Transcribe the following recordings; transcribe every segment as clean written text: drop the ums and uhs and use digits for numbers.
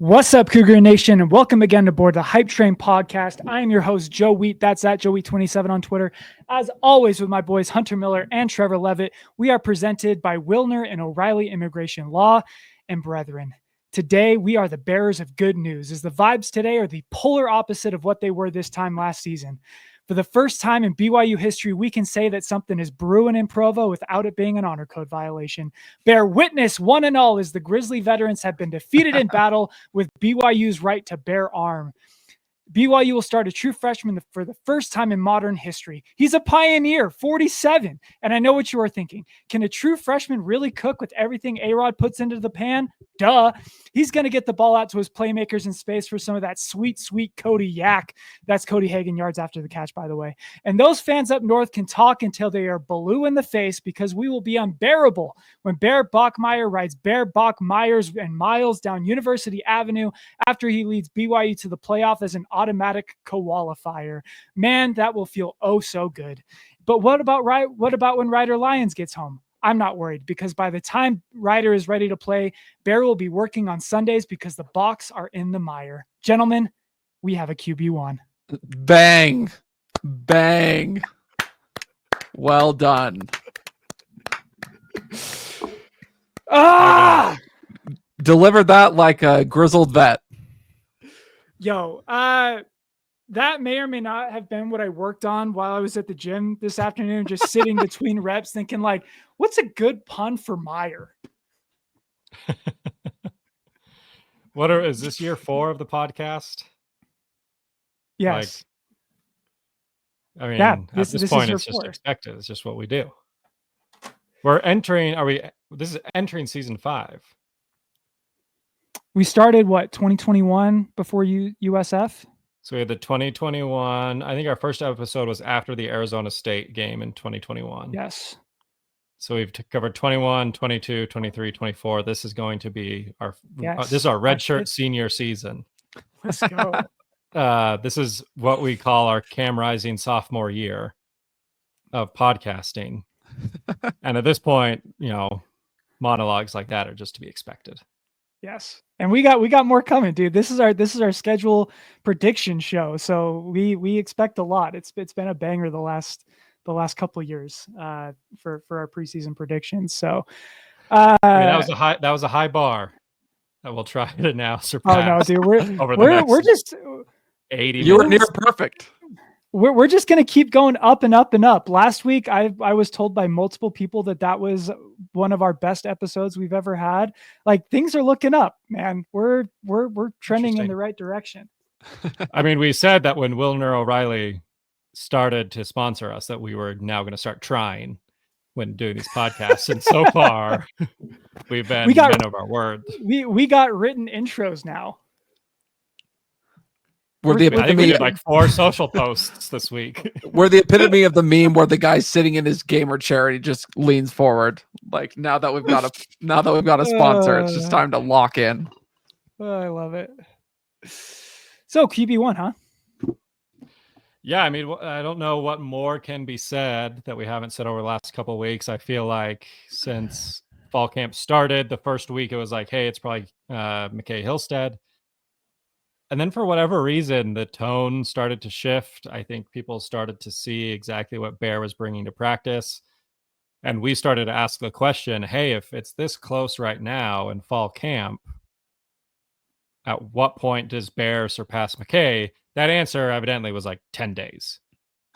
What's up, Cougar Nation, and welcome again aboard the Hype Train podcast. I am your host, Joe Wheat. That's at Joe Wheat27 on Twitter. As always, with my boys Hunter Miller and Trevor Levitt, we are presented by Wilner and O'Reilly Immigration Law and Brethren. Today, we are the bearers of good news, as the vibes today are the polar opposite of what they were this time last season. For the first time in BYU history, we can say that something is brewing in Provo without it being an honor code violation. Bear witness, one and all, as the Grizzly veterans have been defeated in battle with BYU's right to bear arm. BYU will start a true freshman for the first time in modern history. He's a pioneer, 47. And I know what you are thinking. Can a true freshman really cook with everything A-Rod puts into the pan? Duh. He's going to get the ball out to his playmakers in space for some of that sweet, sweet Cody yak. That's Cody Hagan yards after the catch, by the way. And those fans up north can talk until they are blue in the face, because we will be unbearable when Bear Bachmeier rides Bear Bachmeiers and miles down University Avenue after he leads BYU to the playoff as an automatic qualifier. Man, that will feel oh so good. But what about when Ryder Lyons gets home? I'm not worried, because by the time Ryder is ready to play, Bear will be working on Sundays because the Bucks are in the mire. Gentlemen, we have a QB1. Bang. Bang. Well done. Delivered that like a grizzled vet. Yo, that may or may not have been what I worked on while I was at the gym this afternoon, just sitting between reps thinking, like, what's a good pun for Meyer? Is this year 4 of the podcast? Yes. At this point, it's just expected. It's just what we do. This is entering season 5. We started, 2021 before USF? So we had the 2021. I think our first episode was after the Arizona State game in 2021. Yes. So we've covered 21, 22, 23, 24. This is going to be this is our redshirt senior season. Let's go. This is what we call our Cam Rising sophomore year of podcasting. And at this point, monologues like that are just to be expected. Yes. And we got more coming, dude. This is our schedule prediction show. So we expect a lot. It's been a banger the last couple of years for our preseason predictions. So that was a high bar that we'll try to now surpass. Oh no, dude, we're just 80. You were near perfect. We're just going to keep going up and up and up. Last week, I was told by multiple people that was one of our best episodes we've ever had. Like, things are looking up, man. We're trending in the right direction. I mean, we said that when Wilner O'Reilly started to sponsor us, that we were now going to start trying when doing these podcasts. And so far, we've been men of our word. We got written intros now. I think we did like 4 social posts this week. We're the epitome of the meme where the guy's sitting in his gamer chair and he just leans forward. Like, now that we've got a sponsor, it's just time to lock in. I love it. So QB1, huh? Yeah, I mean, I don't know what more can be said that we haven't said over the last couple of weeks. I feel like since fall camp started, the first week it was like, hey, it's probably McKay Hillstead. And then for whatever reason, the tone started to shift. I think people started to see exactly what Bear was bringing to practice. And we started to ask the question, hey, if it's this close right now in fall camp, at what point does Bear surpass McKay? That answer evidently was like 10 days.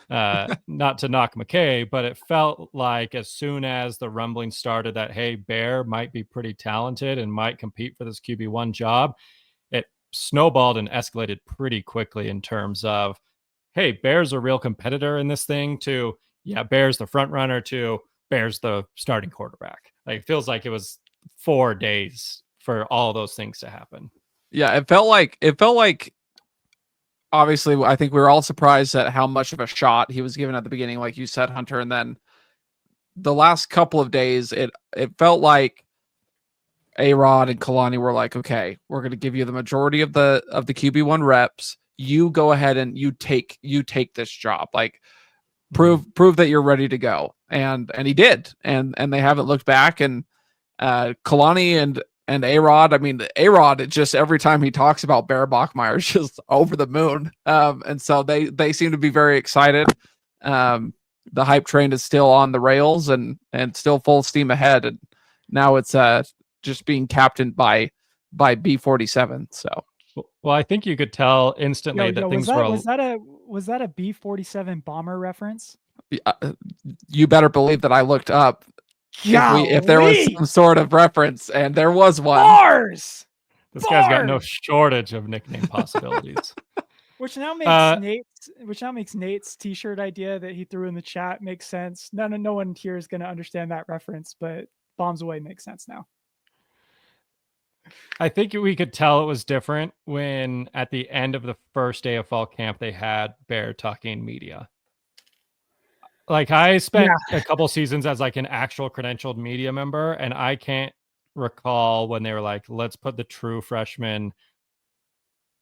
Not to knock McKay, but it felt like as soon as the rumbling started that, hey, Bear might be pretty talented and might compete for this QB1 job, it snowballed and escalated pretty quickly in terms of, hey, Bear's a real competitor in this thing, to, yeah, Bear's the front runner, to Bear's the starting quarterback. Like, it feels like it was 4 days for all those things to happen. Yeah, it felt like obviously I think we were all surprised at how much of a shot he was given at the beginning, like you said, Hunter, and then the last couple of days it felt like A-Rod and Kalani were like, okay, we're going to give you the majority of the QB1 reps. You go ahead and you take this job. Like, prove that you're ready to go. And he did. And they haven't looked back. And Kalani and A-Rod, I mean, A-Rod, just every time he talks about Bear Bachmeier is just over the moon. And so they seem to be very excited. The hype train is still on the rails and still full steam ahead. And now it's just being captained by B-47. So, well, I think you could tell instantly that things were. Was that a B-47 bomber reference? You better believe that I looked up if there was some sort of reference, and there was one. Bars! This guy's got no shortage of nickname possibilities. Which now makes Nate's t-shirt idea that he threw in the chat makes sense. No one here is going to understand that reference, but Bombs Away makes sense now. I think we could tell it was different when at the end of the first day of fall camp, they had Bear talking media. Like I spent a couple seasons as like an actual credentialed media member, and I can't recall when they were like, let's put the true freshman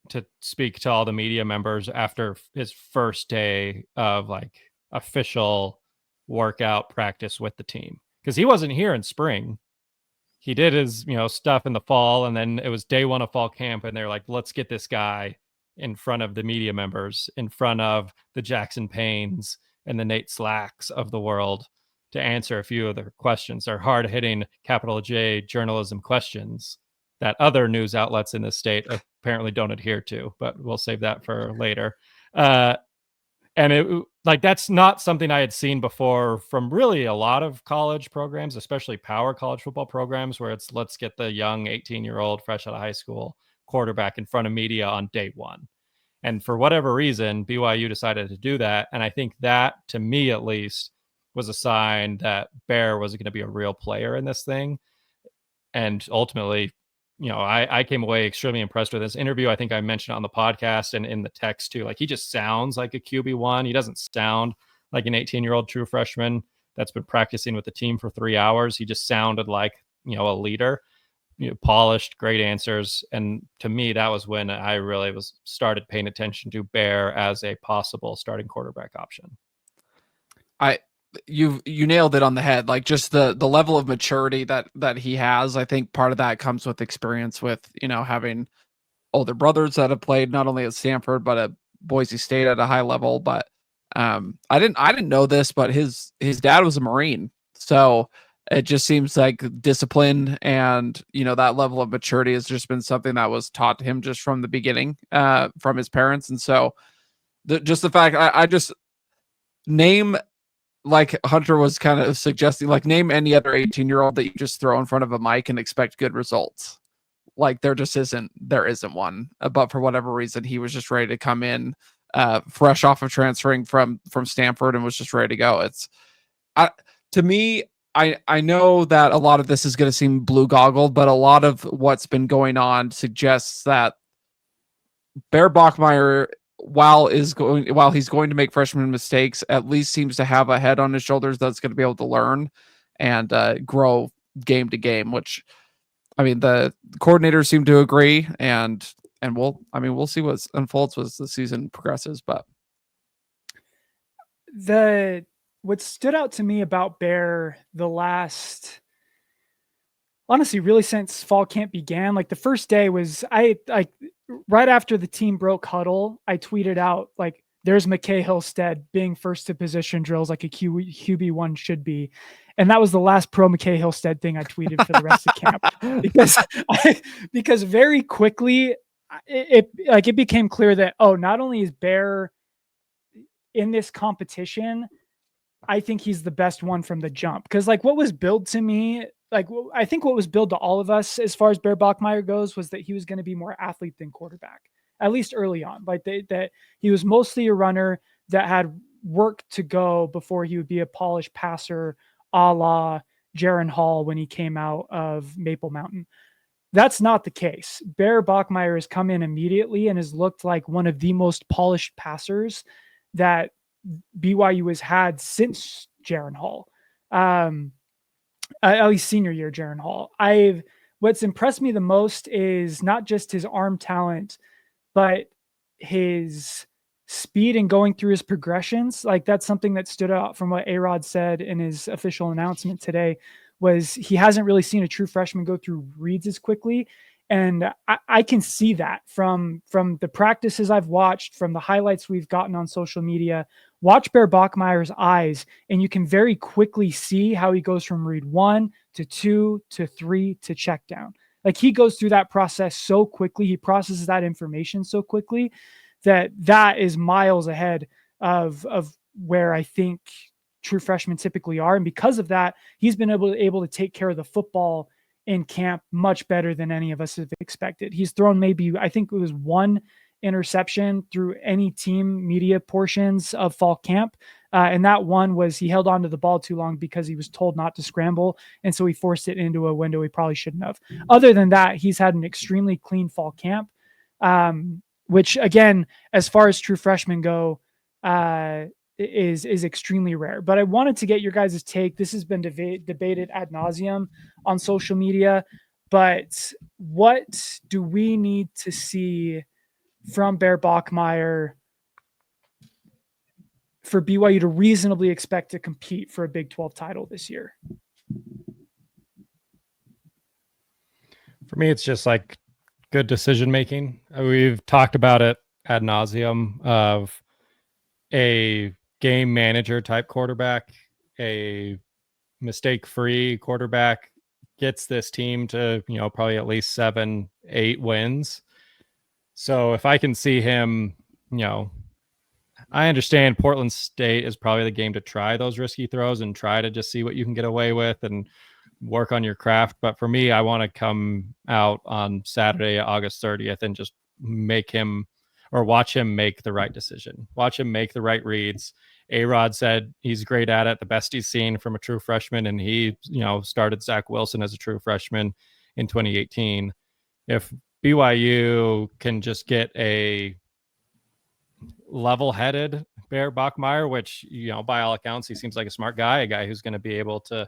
to speak to all the media members after his first day of like official workout practice with the team. Because he wasn't here in spring. He did his, stuff in the fall, and then it was day one of fall camp, and they're like, let's get this guy in front of the media members, in front of the Jackson Paynes and the Nate Slacks of the world to answer a few of their questions. They're hard-hitting capital J journalism questions that other news outlets in this state apparently don't adhere to, but we'll save that for later. And it that's not something I had seen before from really a lot of college programs, especially power college football programs, where it's let's get the young 18-year-old fresh out of high school quarterback in front of media on day one. And for whatever reason, BYU decided to do that. And I think that, to me at least, was a sign that Bear was going to be a real player in this thing. And ultimately, I came away extremely impressed with this interview. I think I mentioned it on the podcast and in the text too. Like, he just sounds like a QB1. He doesn't sound like an 18-year-old true freshman that's been practicing with the team for 3 hours. He just sounded like, a leader, polished, great answers. And to me, that was when I really started paying attention to Bear as a possible starting quarterback option. You nailed it on the head. Like, just the level of maturity that he has. I think part of that comes with experience with, having older brothers that have played not only at Stanford, but at Boise State at a high level. But I didn't know this, but his dad was a Marine. So it just seems like discipline and, that level of maturity has just been something that was taught to him just from the beginning, from his parents. And so the fact I just name, like Hunter was kind of suggesting, like, name any other 18-year-old that you just throw in front of a mic and expect good results. Like, there isn't one. But for whatever reason, he was just ready to come in, fresh off of transferring from Stanford, and was just ready to go. To me, I know that a lot of this is going to seem blue goggled, but a lot of what's been going on suggests that Bear Bachmeier, while he's going to make freshman mistakes, at least seems to have a head on his shoulders that's going to be able to learn and grow game to game, which, I mean, the coordinators seem to agree, and we'll see what unfolds as the season progresses. But what stood out to me about Bear honestly, really since fall camp began, like the first day was right after the team broke huddle, I tweeted out, like, there's McKay Hillstead being first to position drills like a QB1 should be. And that was the last pro McKay Hillstead thing I tweeted for the rest of camp, because very quickly it became clear that, not only is Bear in this competition, I think he's the best one from the jump. Because like what was billed to me, I think what was billed to all of us as far as Bear Bachmeier goes was that he was going to be more athlete than quarterback, at least early on. Like that he was mostly a runner that had work to go before he would be a polished passer, a la Jaron Hall when he came out of Maple Mountain. That's not the case. Bear Bachmeier has come in immediately and has looked like one of the most polished passers that BYU has had since Jaron Hall. At least senior year Jaron Hall. What's impressed me the most is not just his arm talent, but his speed and going through his progressions. Like, that's something that stood out from what A-Rod said in his official announcement today, was he hasn't really seen a true freshman go through reads as quickly. And I can see that from the practices I've watched, from the highlights we've gotten on social media. Watch Bear Bachmeier's eyes, and you can very quickly see how he goes from read 1 to 2 to 3 to check down. Like, he goes through that process so quickly. He processes that information so quickly that is miles ahead of where I think true freshmen typically are. And because of that, he's been able to take care of the football in camp much better than any of us have expected. He's thrown maybe, I think it was 1 interception through any team media portions of fall camp. And that one was he held on to the ball too long because he was told not to scramble. And so he forced it into a window he probably shouldn't have. Other than that, he's had an extremely clean fall camp, which, again, as far as true freshmen go, is extremely rare. But I wanted to get your guys' take. This has been debated ad nauseum on social media, but what do we need to see from Bear Bachmeier for BYU to reasonably expect to compete for a Big 12 title this year? For me, it's just like good decision making. We've talked about it ad nauseum of a game manager type quarterback, a mistake-free quarterback gets this team to, probably at least 7-8 wins. So if I can see him, I understand Portland State is probably the game to try those risky throws and try to just see what you can get away with and work on your craft. But for me, I want to come out on Saturday, August 30th, and just make him or watch him make the right decision. Watch him make the right reads. A-Rod said he's great at it, the best he's seen from a true freshman, and he, started Zach Wilson as a true freshman in 2018. If BYU can just get a level-headed Bear Bachmeier, which, by all accounts, he seems like a smart guy, a guy who's going to be able to,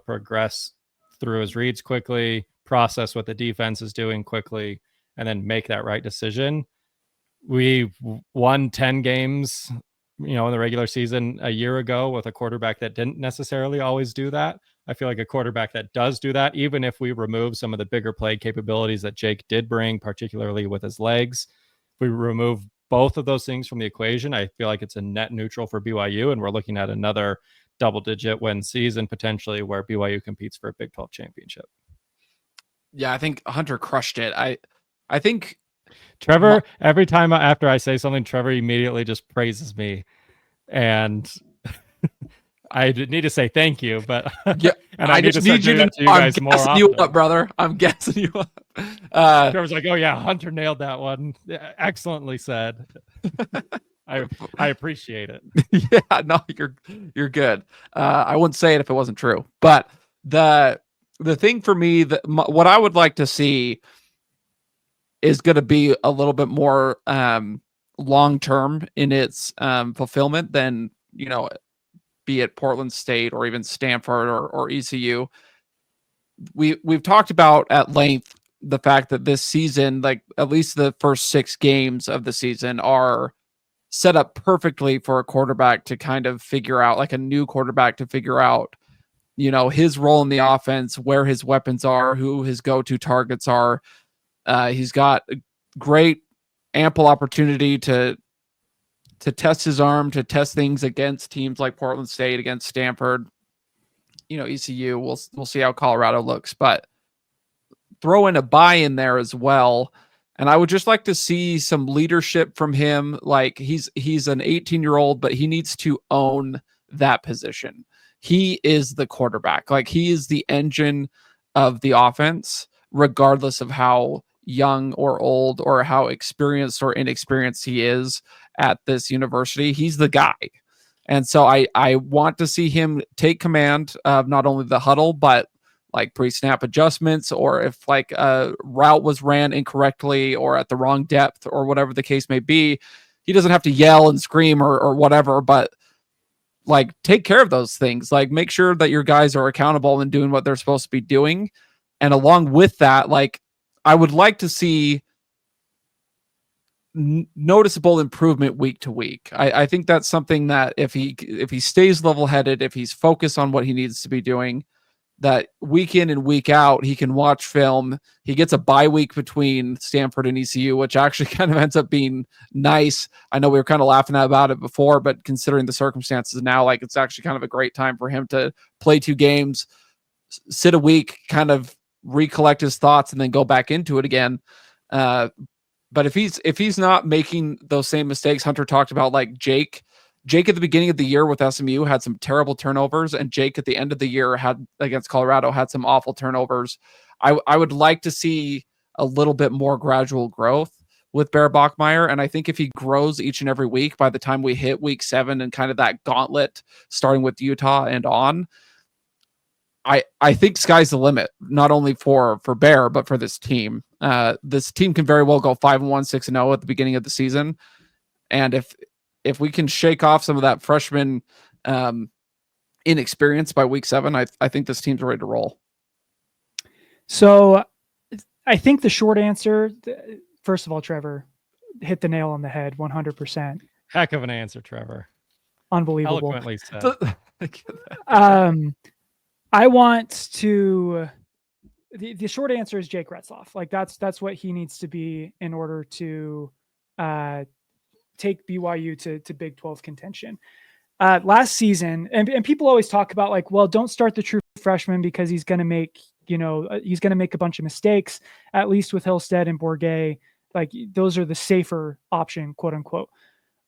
progress through his reads quickly, process what the defense is doing quickly, and then make that right decision. We won 10 games, in the regular season a year ago with a quarterback that didn't necessarily always do that. I feel like a quarterback that does do that, even if we remove some of the bigger play capabilities that Jake did bring, particularly with his legs, if we remove both of those things from the equation, I feel like it's a net neutral for BYU, and we're looking at another double-digit win season potentially where BYU competes for a Big 12 championship. Yeah, I think Hunter crushed it. I think Trevor, every time after I say something, Trevor immediately just praises me, and I need to say thank you, but yeah, and I just need you to you guys more often. You up, brother. I'm guessing you up. Trevor's like, oh yeah, Hunter nailed that one. Excellently said. I appreciate it. Yeah, no, you're good. I wouldn't say it if it wasn't true, but the thing for me what I would like to see is going to be a little bit more long-term in its fulfillment than, be it Portland State or even Stanford or ECU. We've talked about at length the fact that this season, like at least the first 6 games of the season, are set up perfectly for a quarterback to kind of figure out, like a new quarterback to figure out, his role in the offense, where his weapons are, who his go-to targets are. He's got a great, ample opportunity to test his arm, to test things against teams like Portland State, against Stanford, ECU. We'll see how Colorado looks, but throw in a bye in there as well. And I would just like to see some leadership from him. Like, he's an 18-year-old, but he needs to own that position. He is the quarterback. Like, he is the engine of the offense, regardless of how young or old or how experienced or inexperienced he is at this university. He's the guy. And so I want to see him take command of not only the huddle, but like pre-snap adjustments, or if like a route was ran incorrectly or at the wrong depth or whatever the case may be, he doesn't have to yell and scream or whatever, but like take care of those things. Like, make sure that your guys are accountable and doing what they're supposed to be doing. And along with that, like, I would like to see noticeable improvement week to week. I think that's something that if he stays level-headed, if he's focused on what he needs to be doing, that week in and week out, he can watch film. He gets a bye week between Stanford and ECU, which actually kind of ends up being nice. I know we were kind of laughing about it before, but considering the circumstances now, like it's actually kind of a great time for him to play 2 games, sit a week, kind of recollect his thoughts, and then go back into it again. But if he's not making those same mistakes, Hunter talked about like Jake at the beginning of the year with SMU had some terrible turnovers, and Jake at the end of the year had against Colorado had some awful turnovers. I would like to see a little bit more gradual growth with Bear Bachmeier, and I think if he grows each and every week, by the time we hit week 7 and kind of that gauntlet starting with Utah and on, I think sky's the limit, not only for Bear, but for this team. This team can very well go 5-1, 6-0 at the beginning of the season. And if we can shake off some of that freshman inexperience by week 7, I think this team's ready to roll. So I think the short answer, first of all, Trevor hit the nail on the head 100%. Heck of an answer, Trevor. Unbelievable. Eloquently said. I want to, the short answer is Jake Retzloff. Like that's what he needs to be in order to take BYU to Big 12 contention. Last season, and people always talk about like, well, don't start the true freshman because he's going to make a bunch of mistakes, at least with Hillstead and Bourget. Like those are the safer option, quote unquote.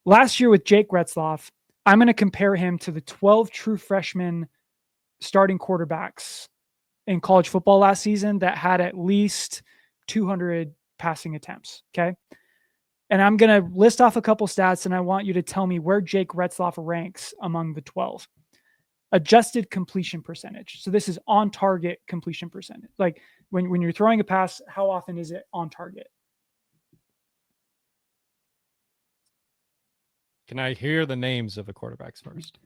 Last year with Jake Retzloff, I'm going to compare him to the 12 true freshmen starting quarterbacks in college football last season that had at least 200 passing attempts. Okay. And I'm going to list off a couple stats, and I want you to tell me where Jake Retzloff ranks among the 12. Adjusted completion percentage. So this is on target completion percentage. Like when you're throwing a pass, how often is it on target? Can I hear the names of the quarterbacks first?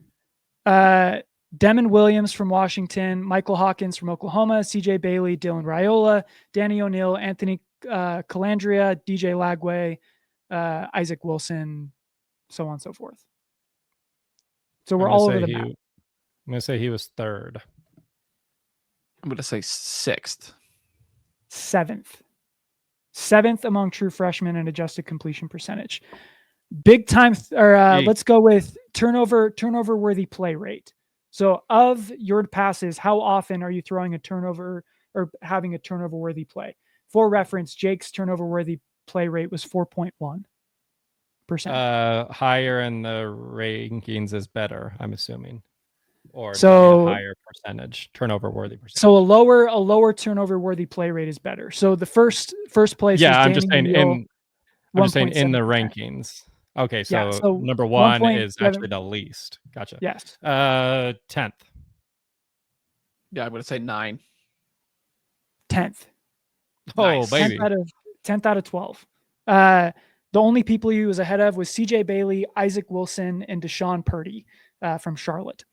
Demon Williams from Washington, Michael Hawkins from Oklahoma, CJ Bailey, Dylan Raiola, Danny O'Neill, Anthony Calandria, DJ Lagway, Isaac Wilson, so on and so forth. So we're all over the map. I'm going to say he was 3rd. I'm going to say 6th. 7th among true freshmen and adjusted completion percentage. Big time, let's go with turnover worthy play rate. So of your passes, how often are you throwing a turnover or having a turnover worthy play? For reference, Jake's turnover worthy play rate was 4.1%. Higher in the rankings is better, I'm assuming. Or so a higher percentage, turnover worthy percentage. So a lower turnover worthy play rate is better. So the first place. Yeah, I'm just saying in the rankings. Okay, so number 1 is actually the least. Gotcha. Yes. 10th. Yeah, I'm going to say 9. 10th. Oh, nice. Baby. 10th out of 12. The only people he was ahead of was CJ Bailey, Isaac Wilson, and Deshaun Purdy from Charlotte.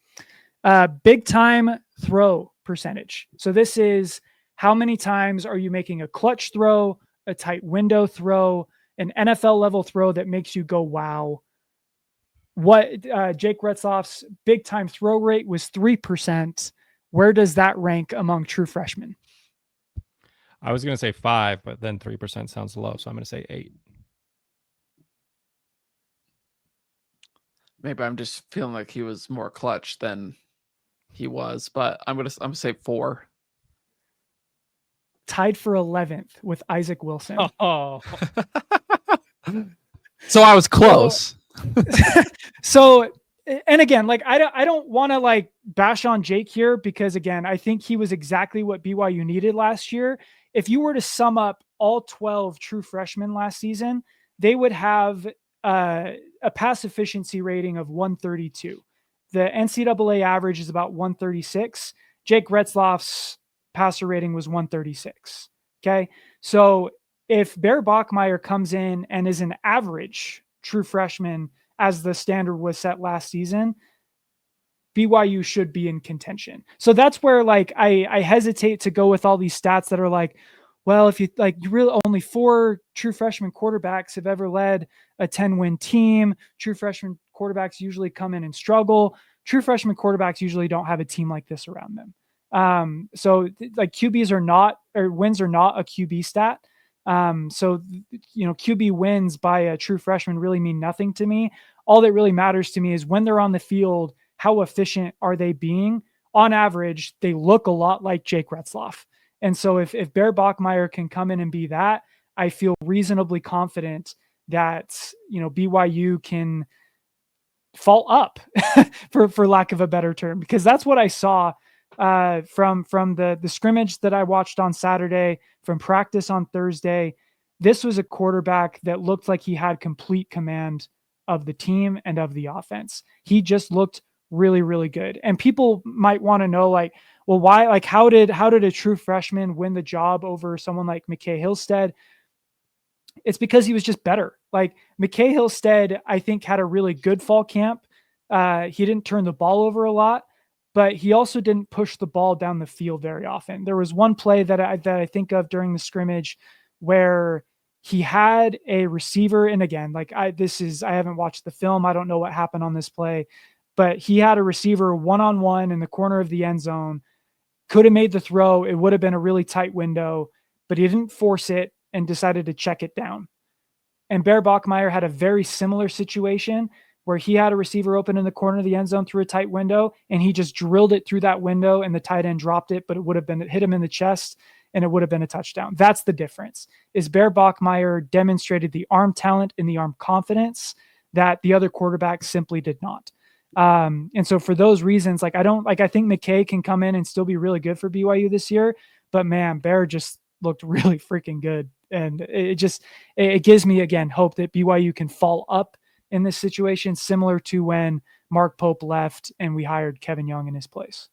Big time throw percentage. So this is how many times are you making a clutch throw, a tight window throw, an NFL level throw that makes you go, wow. What Jake Retzloff's big time throw rate was 3%. Where does that rank among true freshmen? I was going to say 5, but then 3% sounds low. So I'm going to say 8. Maybe I'm just feeling like he was more clutch than he was, but I'm gonna say 4. Tied for 11th with Isaac Wilson. Oh. So I was close. So, and again, like I don't want to like bash on Jake here because again, I think he was exactly what BYU needed last year. If you were to sum up all 12 true freshmen last season, they would have a pass efficiency rating of 132. The NCAA average is about 136. Jake Retzloff's passer rating was 136. Okay. So if Bear Bachmeier comes in and is an average true freshman as the standard was set last season, BYU should be in contention. So that's where like I hesitate to go with all these stats that are like, well, if you like, you really only 4 true freshman quarterbacks have ever led a 10-win team. True freshman quarterbacks usually come in and struggle. True freshman quarterbacks usually don't have a team like this around them. Like QBs are not, or wins are not a QB stat. QB wins by a true freshman really mean nothing to me. All that really matters to me is when they're on the field, how efficient are they being? On average, they look a lot like Jake Retzloff. And so if Bear Bachmeier can come in and be that, I feel reasonably confident that, BYU can fall up for lack of a better term, because that's what I saw from the scrimmage that I watched on Saturday, from practice on Thursday. This was a quarterback that looked like he had complete command of the team and of the offense. He just looked really, really good. And people might want to know, like, well, why, like, how did a true freshman win the job over someone like McKay Hillstead? It's because he was just better. Like, McKay Hillstead, I think, had a really good fall camp. He didn't turn the ball over a lot, but he also didn't push the ball down the field very often. There was one play that I think of during the scrimmage where he had a receiver. And again, like I haven't watched the film. I don't know what happened on this play, but he had a receiver one-on-one in the corner of the end zone, could have made the throw. It would have been a really tight window, but he didn't force it and decided to check it down. And Bear Bachmeier had a very similar situation where he had a receiver open in the corner of the end zone through a tight window, and he just drilled it through that window, and the tight end dropped it, but it would have been, it hit him in the chest, and it would have been a touchdown. That's the difference. Is Bear Bachmeier demonstrated the arm talent and the arm confidence that the other quarterbacks simply did not. And so for those reasons, I think McKay can come in and still be really good for BYU this year, but man, Bear just looked really freaking good. And it gives me, again, hope that BYU can fall up in this situation, similar to when Mark Pope left and we hired Kevin Young in his place.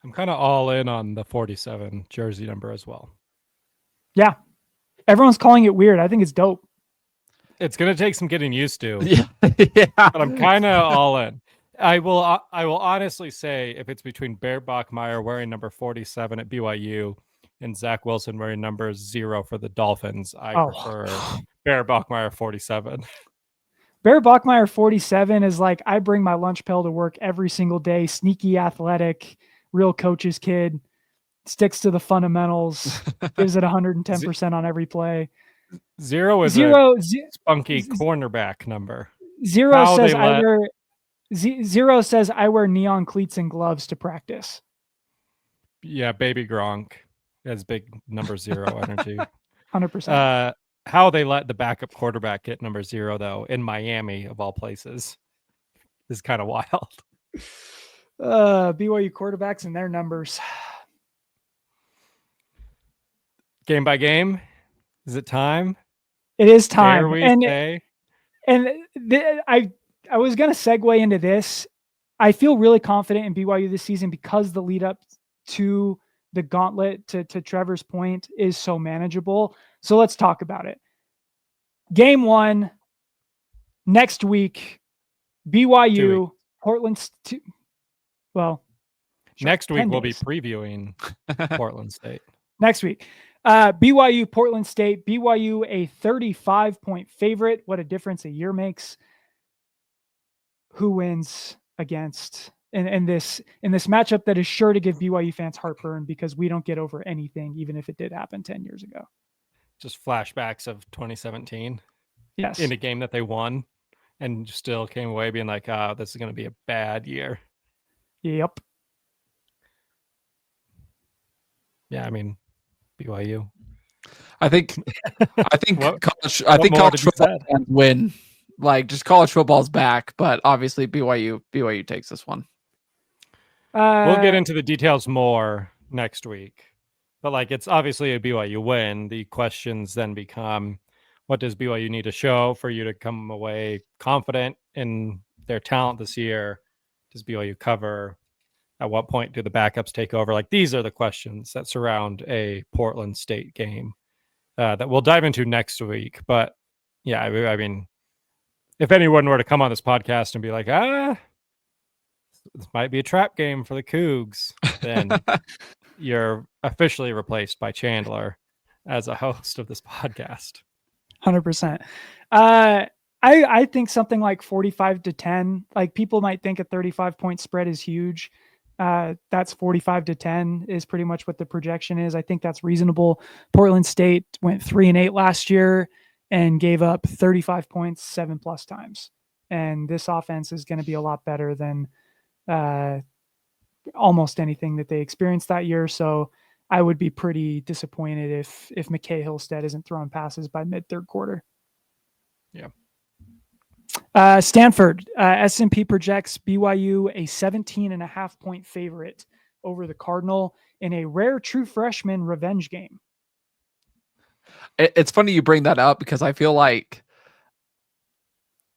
I'm kind of all in on the 47 jersey number as well. Yeah. Everyone's calling it weird. I think it's dope. It's going to take some getting used to. Yeah. But I'm kind of all in. I will honestly say, if it's between Bear Bachmeier wearing number 47 at BYU and Zach Wilson wearing number 0 for the Dolphins, I prefer Bear Bachmeier 47. Bear Bachmeier 47 is like, I bring my lunch pail to work every single day, sneaky athletic, real coach's kid, sticks to the fundamentals, gives it 110% on every play. 0 is a spunky cornerback number. 0 says I wear neon cleats and gloves to practice. Yeah, baby Gronk has big number 0 energy. 100%. How they let the backup quarterback get number 0, though, in Miami, of all places, is kind of wild. BYU quarterbacks and their numbers. Game by game? Is it time? It is time. I was going to segue into this. I feel really confident in BYU this season because the lead up to the gauntlet, to Trevor's point, is so manageable. So let's talk about it. Game 1 next week, BYU, Portland. Next week we'll be previewing Portland State. Next week. BYU, Portland State. BYU a 35-point favorite. What a difference a year makes. Who wins against in this matchup that is sure to give BYU fans heartburn because we don't get over anything, even if it did happen 10 years ago. Just flashbacks of 2017. Yes. In a game that they won and still came away being like, this is going to be a bad year. Yep. Yeah, I mean, BYU. I think college football fans win. Like, just college football's back, but obviously BYU takes this one. We'll get into the details more next week, but it's obviously a BYU win. The questions then become, what does BYU need to show for you to come away confident in their talent this year? Does BYU cover? At what point do the backups take over? These are the questions that surround a Portland State game that we'll dive into next week. But yeah, I mean, if anyone were to come on this podcast and be like, this might be a trap game for the Cougs, then you're officially replaced by Chandler as a host of this podcast. 100%. I think something like 45-10, people might think a 35-point spread is huge. That's 45-10 is pretty much what the projection is. I think that's reasonable. Portland State went 3-8 last year and gave up 35 points 7+ times. And this offense is going to be a lot better than almost anything that they experienced that year. So I would be pretty disappointed if McKay Hillstead isn't throwing passes by mid third quarter. Yeah. Stanford, S&P projects BYU a 17.5 point favorite over the Cardinal in a rare true freshman revenge game. It's funny you bring that up because I feel like,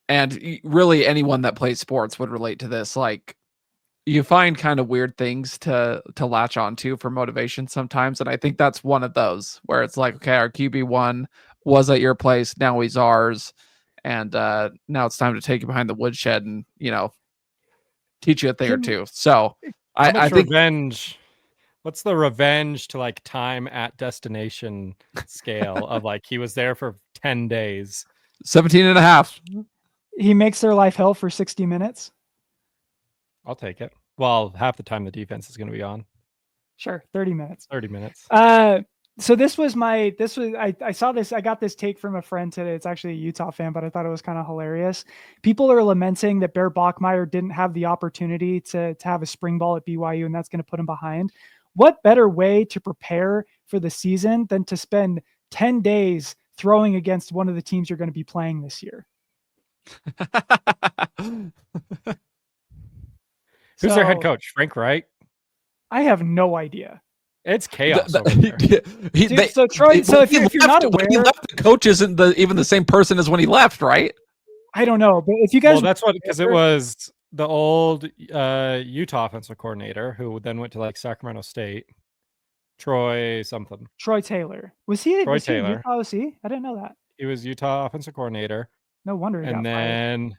and really anyone that plays sports would relate to this, like you find kind of weird things to latch onto for motivation sometimes. And I think that's one of those where it's like, okay, our QB1 was at your place. Now he's ours. And now it's time to take you behind the woodshed and, teach you a thing or two. So I think revenge. What's the revenge to like time at destination scale of like he was there for 10 days? 17.5. He makes their life hell for 60 minutes. I'll take it. Well, half the time the defense is going to be on. Sure. 30 minutes. 30 minutes. So I saw this, I got this take from a friend today. It's actually a Utah fan, but I thought it was kind of hilarious. People are lamenting that Bear Bachmeier didn't have the opportunity to have a spring ball at BYU, and that's going to put him behind. What better way to prepare for the season than to spend 10 days throwing against one of the teams you're going to be playing this year? Who's their head coach? Frank Wright? I have no idea. It's chaos over there. Dude, so Troy, if you're not aware, when he left, the coach isn't even the same person as when he left, right? I don't know, but if you guys, well, that's what, because it was the old Utah offensive coordinator who then went to like Sacramento State, Troy Taylor. Was he Troy Taylor? Taylor? Utah OC? I didn't know that. He was Utah offensive coordinator. No wonder he got then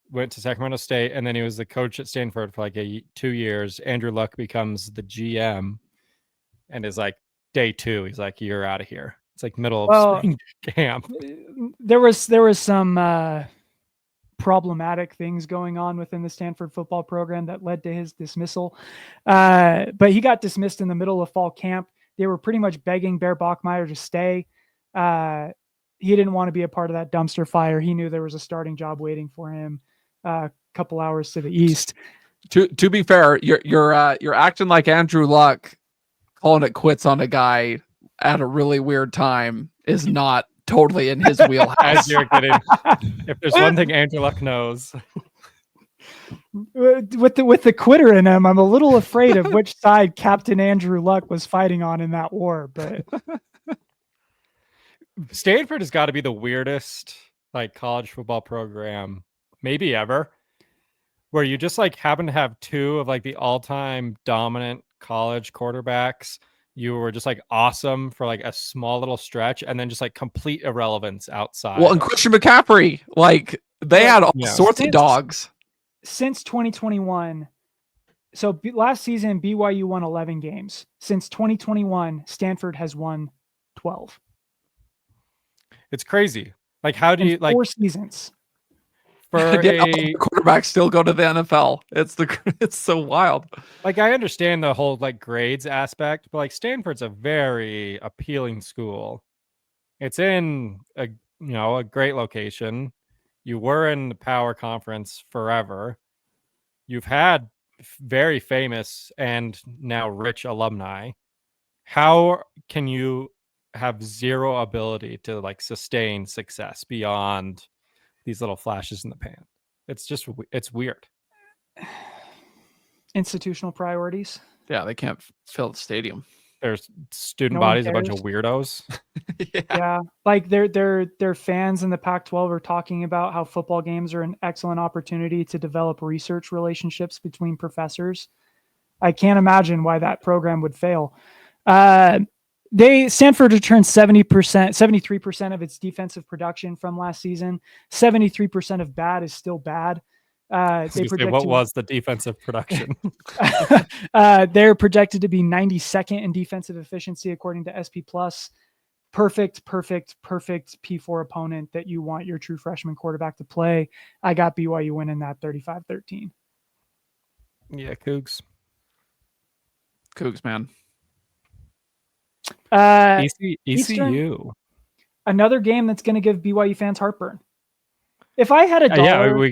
went to Sacramento State, and then he was the coach at Stanford for like 2 years. Andrew Luck becomes the GM, and is like day 2. He's like, "You're out of here." It's like middle of spring camp. There was some problematic things going on within the Stanford football program that led to his dismissal. But he got dismissed in the middle of fall camp. They were pretty much begging Bear Bachmeier to stay. He didn't want to be a part of that dumpster fire. He knew there was a starting job waiting for him a couple hours to the east. To be fair, you're acting like Andrew Luck calling it quits on a guy at a really weird time is not totally in his wheelhouse. As you're kidding. If there's one thing Andrew Luck knows. With the quitter in him, I'm a little afraid of which side Captain Andrew Luck was fighting on in that war. But Stanford has got to be the weirdest like college football program maybe ever, where you just like happen to have 2 of like the all-time dominant college quarterbacks. You were just like awesome for like a small little stretch, and then just like complete irrelevance outside. Well, and Christian McCaffrey, like they had all sorts of dogs. Since 2021, so last season BYU won 11 games. Since 2021, Stanford has won 12. It's crazy. Like, how do you like 4 seasons? For a quarterback still go to the NFL. It's so wild. Like, I understand the whole like grades aspect, but like Stanford's a very appealing school. It's in a great location. You were in the power conference forever. You've had very famous and now rich alumni. How can you have zero ability to like sustain success beyond these little flashes in the pan? It's weird. Institutional priorities. Yeah, they can't fill the stadium. There's student bodies, a bunch of weirdos. Yeah, like their fans in the Pac-12 are talking about how football games are an excellent opportunity to develop research relationships between professors. I can't imagine why that program would fail. Stanford returned 73% of its defensive production from last season. 73% of bad is still bad. What was the defensive production? They're projected to be 92nd in defensive efficiency according to SP Plus. Perfect P4 opponent that you want your true freshman quarterback to play. I got BYU winning that 35-13. Yeah, Cougs. Cougs, man. ECU. Another game that's going to give BYU fans heartburn. If I had a dollar,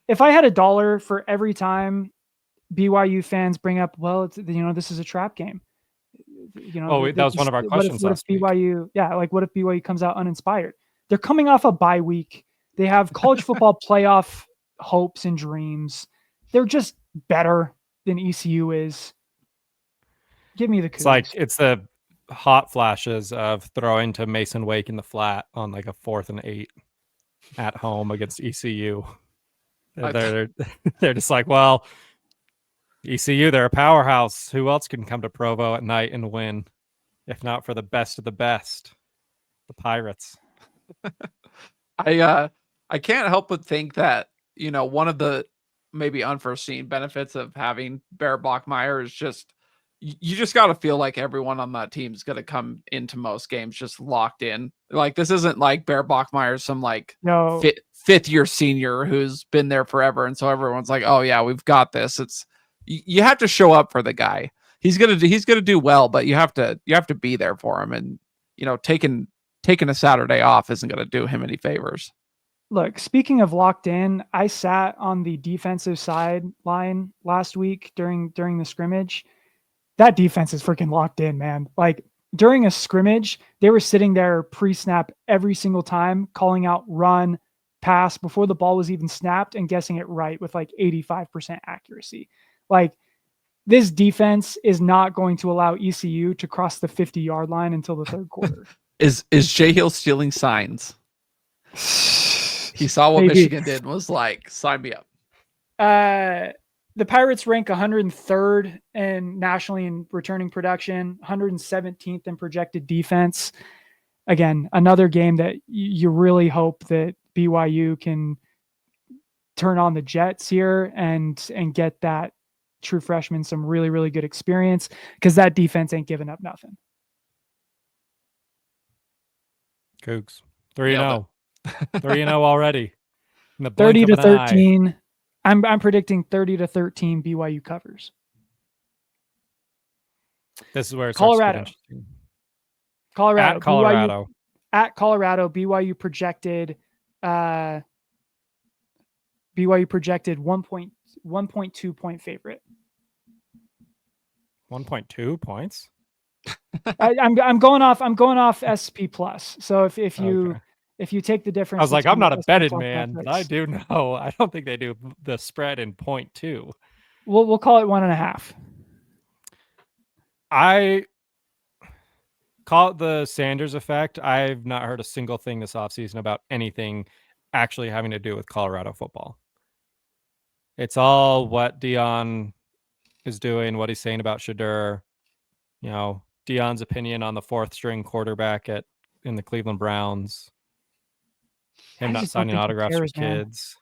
if I had a dollar for every time BYU fans bring up, well, it's, this is a trap game. That was one of our questions last week. What if BYU comes out uninspired? They're coming off a bye week. They have college football playoff hopes and dreams. They're just better than ECU is. Give me the Cougs. It's the hot flashes of throwing to Mason Wake in the flat on like a 4th and 8 at home against ECU. They're just like, well, ECU, they're a powerhouse. Who else can come to Provo at night and win, if not for the best of the best? The Pirates. I can't help but think that, one of the maybe unforeseen benefits of having Bear Bachmeier is just, you just got to feel like everyone on that team is going to come into most games just locked in. Like, this isn't like Bear Bachmeier, some fifth year senior who's been there forever. And so everyone's like, oh yeah, we've got this. You have to show up for the guy. He's going to do well, but you have to be there for him. And, taking a Saturday off isn't going to do him any favors. Look, speaking of locked in, I sat on the defensive sideline last week during the scrimmage. That defense is freaking locked in, man. Like, during a scrimmage, they were sitting there pre-snap every single time, calling out run, pass before the ball was even snapped and guessing it right with like 85% accuracy. Like, this defense is not going to allow ECU to cross the 50-yard line until the third quarter. Is Jay Hill stealing signs? He saw what Michigan did and was like, sign me up. The Pirates rank 103rd nationally in returning production, 117th in projected defense. Again, another game that you really hope that BYU can turn on the Jets here and get that true freshman some really, really good experience, because that defense ain't giving up nothing. Cougs 3-0. 3-0 already. 30-13. I'm predicting 30-13 BYU covers. This is where it's Colorado. At Colorado. At Colorado, BYU projected 1.2 point favorite. 1.2 points. I'm going off SP plus. So if you take the difference, I was like, I'm not a betted man, but I do know. I don't think they do the spread in 0.2. We'll call it 1.5. I call it the Sanders effect. I've not heard a single thing this offseason about anything actually having to do with Colorado football. It's all what Dion is doing, what he's saying about Shadur, Dion's opinion on the 4th string quarterback in the Cleveland Browns. Him not signing autographs for kids.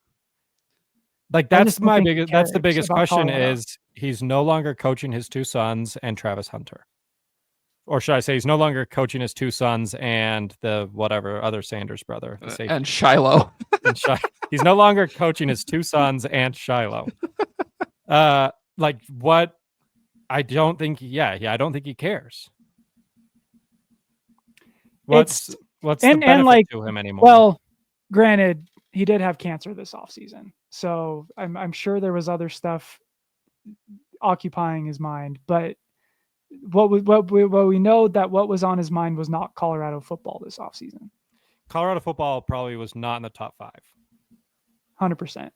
Like, that's the biggest question Colorado. Is he's no longer coaching his 2 sons and Travis Hunter. Or should I say he's no longer coaching his 2 sons and the whatever other Sanders brother. And Shiloh. He's no longer coaching his 2 sons and Shiloh. Like, what? I don't think I don't think he cares. What's the benefit to him anymore? Well, granted, he did have cancer this offseason, so I'm sure there was other stuff occupying his mind. But what we know that what was on his mind was not Colorado football this offseason. Colorado football probably was not in the top 5. 100%.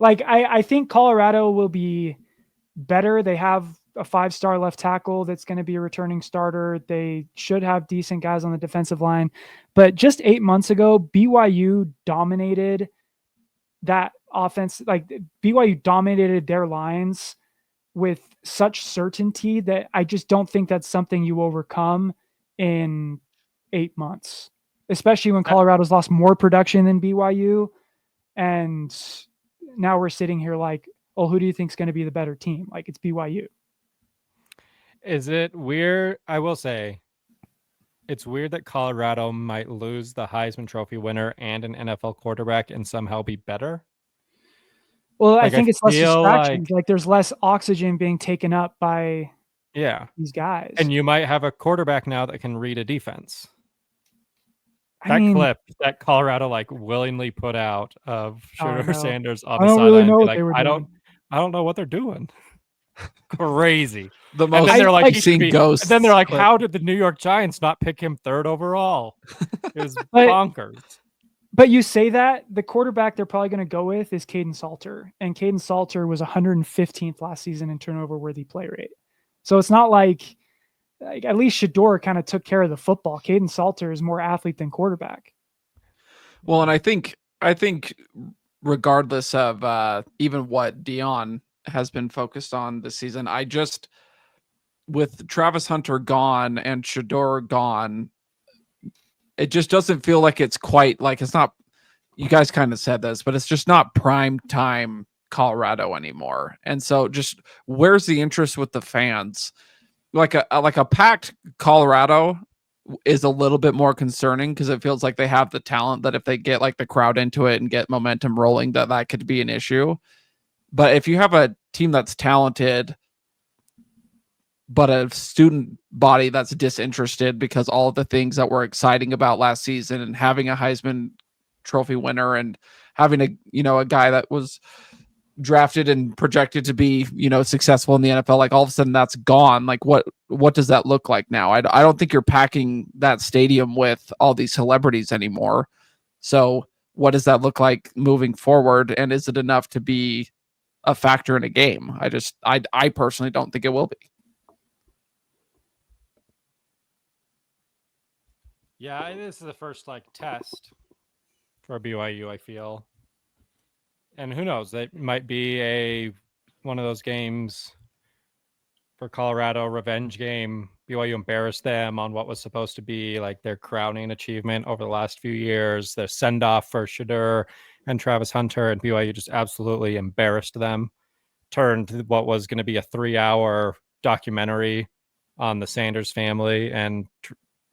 Like, I think Colorado will be better. They have a 5-star left tackle that's going to be a returning starter. They should have decent guys on the defensive line. But just 8 months ago, BYU dominated that offense. Like, BYU dominated their lines with such certainty that I just don't think that's something you overcome in 8 months, especially when Colorado's lost more production than BYU. And now we're sitting here like, oh, who do you think is going to be the better team? Like, it's BYU. Is it weird? I will say it's weird that Colorado might lose the Heisman Trophy winner and an NFL quarterback and somehow be better. Well, I Like, think I it's less feel distractions. Like there's less oxygen being taken up by these guys. And you might have a quarterback now that can read a defense. I mean, Clip that Colorado like willingly put out of Shedeur Sanders on I the don't really sideline, know be what like, they were doing. I don't know what they're doing. Crazy. The And most then they're like, I've he should seen be. ghosts. And then they're like, clip. how did the New York Giants not pick him 3rd overall? It was But- bonkers. But you say that the quarterback they're probably going to go with is Caden Salter, and Caden Salter was 115th last season in turnover worthy play rate. So it's not like at least Shedeur kind of took care of the football. Caden Salter is more athlete than quarterback. Well, and I think regardless of even what Dion has been focused on this season, with Travis Hunter gone and Shedeur gone, it just doesn't feel like it's quite like it's not. You guys kind of said this, but it's just not prime time Colorado anymore. And so, just where's the interest with the fans? Like a packed Colorado is a little bit more concerning because it feels like they have the talent that if they get like the crowd into it and get momentum rolling, that could be an issue. But if you have a team that's talented, but a student body that's disinterested because all of the things that were exciting about last season and having a Heisman Trophy winner and having a guy that was drafted and projected to be, successful in the NFL, like all of a sudden that's gone. Like what does that look like now? I don't think you're packing that stadium with all these celebrities anymore. So what does that look like moving forward? And is it enough to be a factor in a game? I personally don't think it will be. Yeah, this is the first test for BYU, I feel. And who knows? That might be one of those games for Colorado, revenge game. BYU embarrassed them on what was supposed to be like their crowning achievement over the last few years. Their send-off for Shedeur and Travis Hunter, and BYU just absolutely embarrassed them. Turned what was going to be a 3-hour documentary on the Sanders family and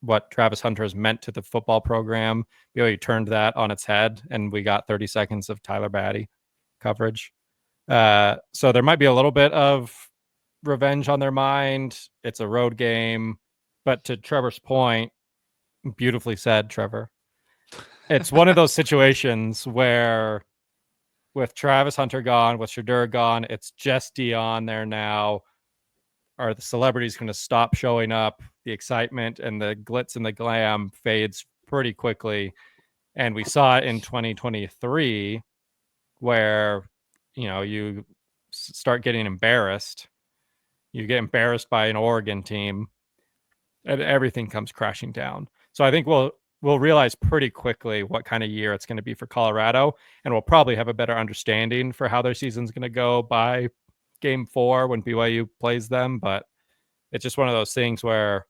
what Travis Hunter has meant to the football program. BYU turned that on its head, and we got 30 seconds of Tyler Batty coverage. So there might be a little bit of revenge on their mind. It's a road game. But to Trevor's point, beautifully said, Trevor, it's one of those situations where with Travis Hunter gone, with Shedeur gone, it's just Dion there now. Are the celebrities going to stop showing up? The excitement and the glitz and the glam fades pretty quickly. And we saw it in 2023 where, you start getting embarrassed. You get embarrassed by an Oregon team and everything comes crashing down. So I think we'll realize pretty quickly what kind of year it's going to be for Colorado. And we'll probably have a better understanding for how their season's going to go by game 4 when BYU plays them. But it's just one of those things where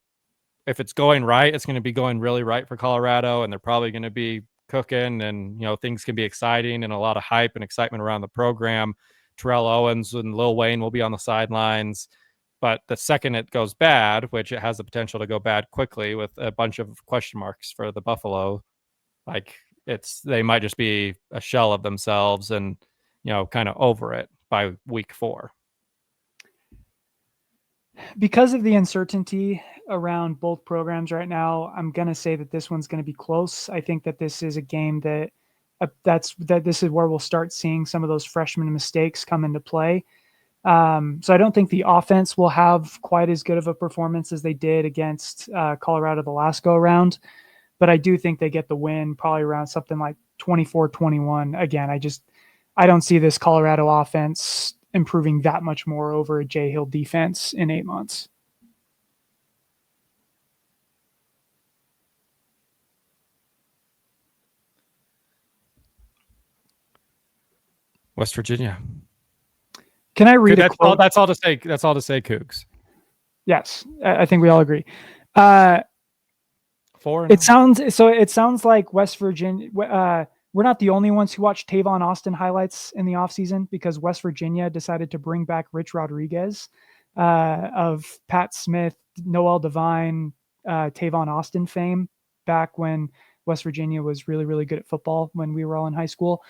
if it's going right, it's going to be going really right for Colorado, and they're probably going to be cooking, and things can be exciting and a lot of hype and excitement around the program. Terrell Owens and Lil Wayne will be on the sidelines. But the second it goes bad, which it has the potential to go bad quickly with a bunch of question marks for the Buffalo, they might just be a shell of themselves and kind of over it by week 4. Because of the uncertainty around both programs right now, I'm going to say that this one's going to be close. I think that this is a game that this is where we'll start seeing some of those freshman mistakes come into play. So I don't think the offense will have quite as good of a performance as they did against Colorado the last go around, but I do think they get the win probably around something like 24-21. Again, I don't see this Colorado offense improving that much more over a Jay Hill defense in 8 months. West Virginia. Can I read a quote? That's all to say. That's all to say, Cougs. Yes, I think we all agree. 4. It sounds like West Virginia. We're not the only ones who watched Tavon Austin highlights in the offseason, because West Virginia decided to bring back Rich Rodriguez of Pat Smith, Noel Devine, Tavon Austin fame back when West Virginia was really, really good at football when we were all in high school.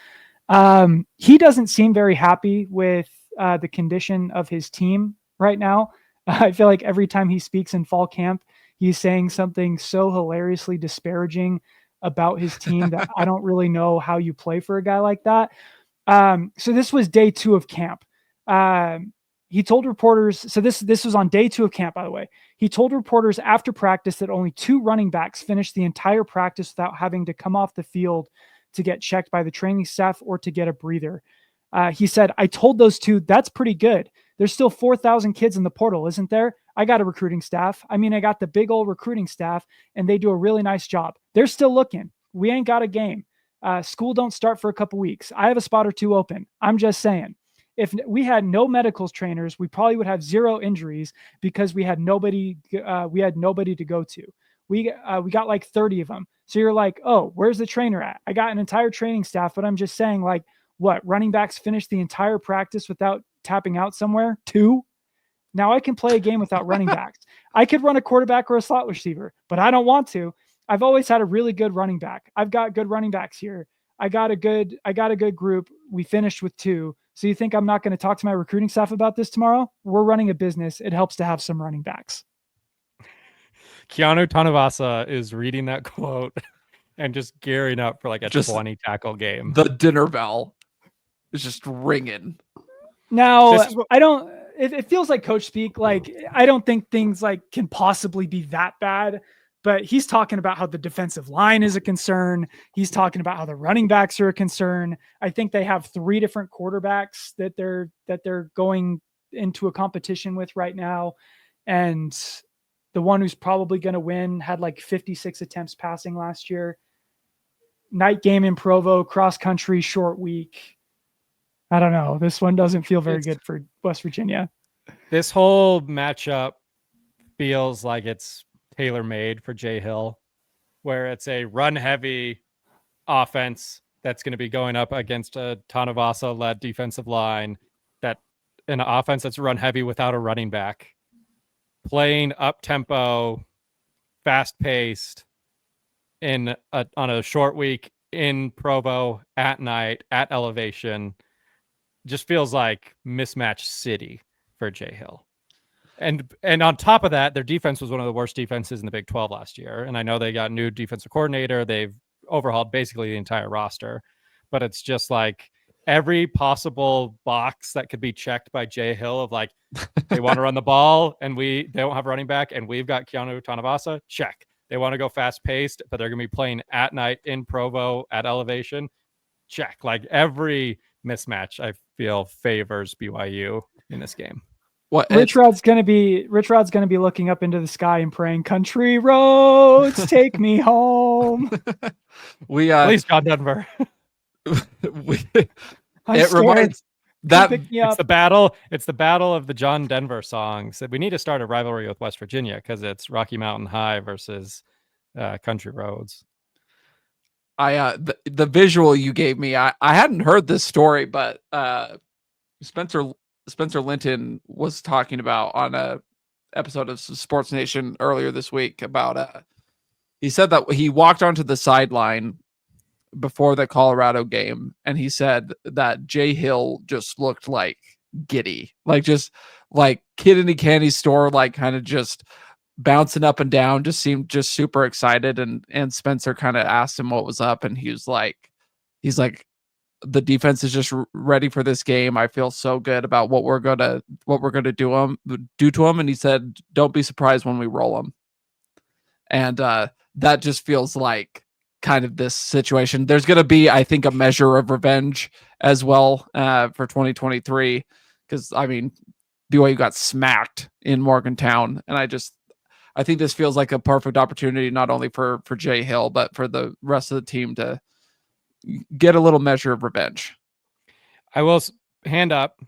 He doesn't seem very happy with the condition of his team right now. I feel like every time he speaks in fall camp, he's saying something so hilariously disparaging about his team that I don't really know how you play for a guy like that. So this was day 2 of camp. He told reporters, so this was on day 2 of camp, by the way. He told reporters after practice that only 2 running backs finished the entire practice without having to come off the field to get checked by the training staff or to get a breather. He said, I told those 2, that's pretty good. There's still 4,000 kids in the portal, isn't there? I got a recruiting staff. I mean, I got the big old recruiting staff, and they do a really nice job. They're still looking. We ain't got a game. School don't start for a couple weeks. I have a spot or 2 open. I'm just saying. If we had no medicals trainers, we probably would have 0 injuries because we had nobody. We had nobody to go to. We got like 30 of them. So you're like, oh, where's the trainer at? I got an entire training staff, but I'm just saying, like, what, running backs finish the entire practice without tapping out somewhere? 2? Now I can play a game without running backs. I could run a quarterback or a slot receiver, but I don't want to. I've always had a really good running back. I've got good running backs here. I got a good group. We finished with 2. So you think I'm not going to talk to my recruiting staff about this tomorrow? We're running a business. It helps to have some running backs. Keanu Tanavasa is reading that quote and just gearing up for like a 20 tackle game. The dinner bell is just ringing. Now, it feels like coach speak. Like, I don't think things like can possibly be that bad, but he's talking about how the defensive line is a concern. He's talking about how the running backs are a concern. I think they have 3 different quarterbacks that they're going into a competition with right now. And the one who's probably going to win had like 56 attempts passing last year. Night game in Provo, cross country, short week. I don't know. This one doesn't feel very good for West Virginia. This whole matchup feels like it's tailor-made for Jay Hill, where it's a run-heavy offense that's going to be going up against a Tanavasa-led defensive line, that an offense that's run-heavy without a running back, playing up-tempo, fast-paced on a short week in Provo at night at elevation. Just feels like mismatch city for Jay Hill. And on top of that, their defense was one of the worst defenses in the Big 12 last year. And I know they got a new defensive coordinator. They've overhauled basically the entire roster. But it's just like every possible box that could be checked by Jay Hill of like, they want to run the ball and they don't have a running back and we've got Keanu Tanavasa, check. They want to go fast paced, but they're going to be playing at night in Provo at elevation, check. Like every mismatch I feel favors BYU in this game. Rich Rod's gonna be looking up into the sky and praying, "Country roads, take me home." Please, God Denver. Reminds that it's the battle. It's the battle of the John Denver songs. We need to start a rivalry with West Virginia because it's Rocky Mountain High versus Country Roads. The visual you gave me, I hadn't heard this story, but Spencer Linton was talking about on a episode of Sports Nation earlier this week about he said that he walked onto the sideline before the Colorado game and he said that Jay Hill just looked like giddy, like just like kid in a candy store, like kind of just bouncing up and down, just seemed just super excited. And Spencer kind of asked him what was up and he's like the defense is just ready for this game. I feel so good about what we're gonna do to them. And he said, "Don't be surprised when we roll them." And that just feels like kind of this situation. There's gonna be, I think, a measure of revenge as well for 2023, because I mean, BYU got smacked in Morgantown, and I think this feels like a perfect opportunity not only for Jay Hill but for the rest of the team to get a little measure of revenge. I will hand up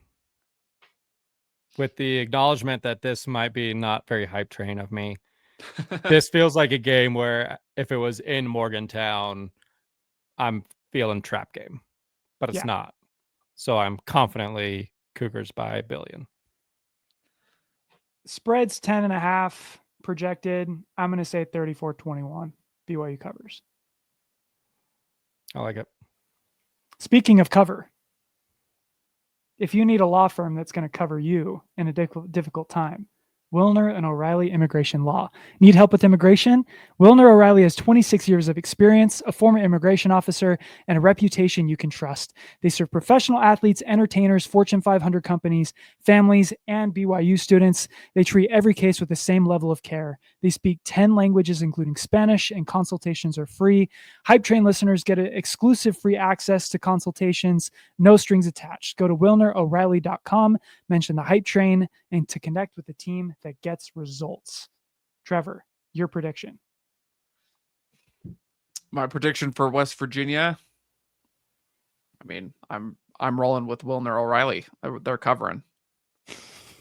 with the acknowledgement that this might be not very hype train of me. This feels like a game where if it was in Morgantown, I'm feeling trap game, but it's not. So I'm confidently Cougars by 1 billion. Spread's 10.5 projected. I'm going to say 34-21. BYU covers. I like it. Speaking of cover, if you need a law firm that's going to cover you in a difficult time, Wilner and O'Reilly Immigration Law. Need help with immigration? Wilner O'Reilly has 26 years of experience, a former immigration officer, and a reputation you can trust. They serve professional athletes, entertainers, Fortune 500 companies, families, and BYU students. They treat every case with the same level of care. They speak 10 languages, including Spanish, and consultations are free. Hype Train listeners get exclusive free access to consultations, no strings attached. Go to WilnerO'Reilly.com, mention the Hype Train, and to connect with the team that gets results. Trevor, your prediction. My prediction for West Virginia. I mean, I'm rolling with Wilner O'Reilly. They're covering.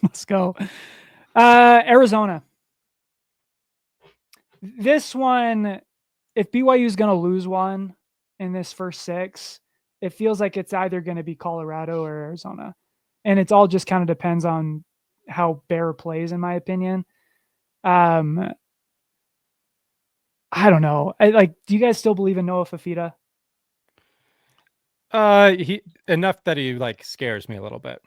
Let's go. Arizona. This one, if BYU is going to lose one in this first 6, it feels like it's either going to be Colorado or Arizona. And it's all just kind of depends on how Bear plays, in my opinion. I don't know. Do you guys still believe in Noah Fafita? He enough that he scares me a little bit.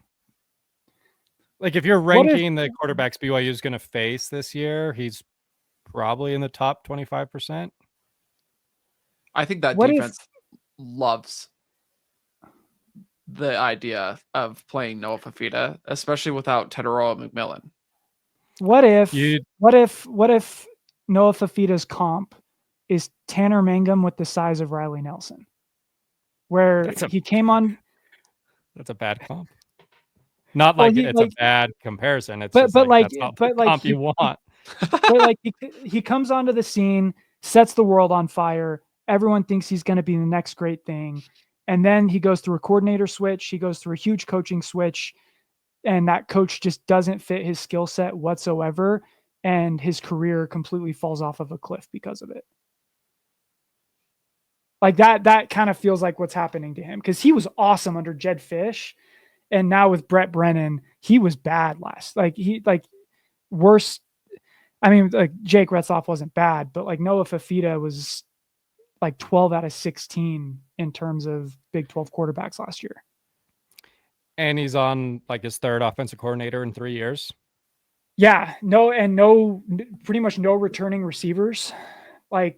If you're ranking the quarterbacks BYU is going to face this year, he's probably in the top 25%. I think that defense loves the idea of playing Noah Fafita, especially without Teteroa McMillan. What if Noah Fafita's comp is Tanner Mangum with the size of Riley Nelson, where he came on? That's a bad comp. Not it's a bad comparison. It's that's not the comp you want. But he comes onto the scene, sets the world on fire. Everyone thinks he's going to be the next great thing. And then he goes through a coordinator switch. He goes through a huge coaching switch. And that coach just doesn't fit his skill set whatsoever. And his career completely falls off of a cliff because of it. That kind of feels like what's happening to him. Because he was awesome under Jed Fish. And now with Brett Brennan, he was bad last. Worse. I mean, Jake Retzloff wasn't bad, but Noah Fafita was 12 out of 16 in terms of Big 12 quarterbacks last year. And he's on his third offensive coordinator in 3 years. Yeah, pretty much no returning receivers. Yeah,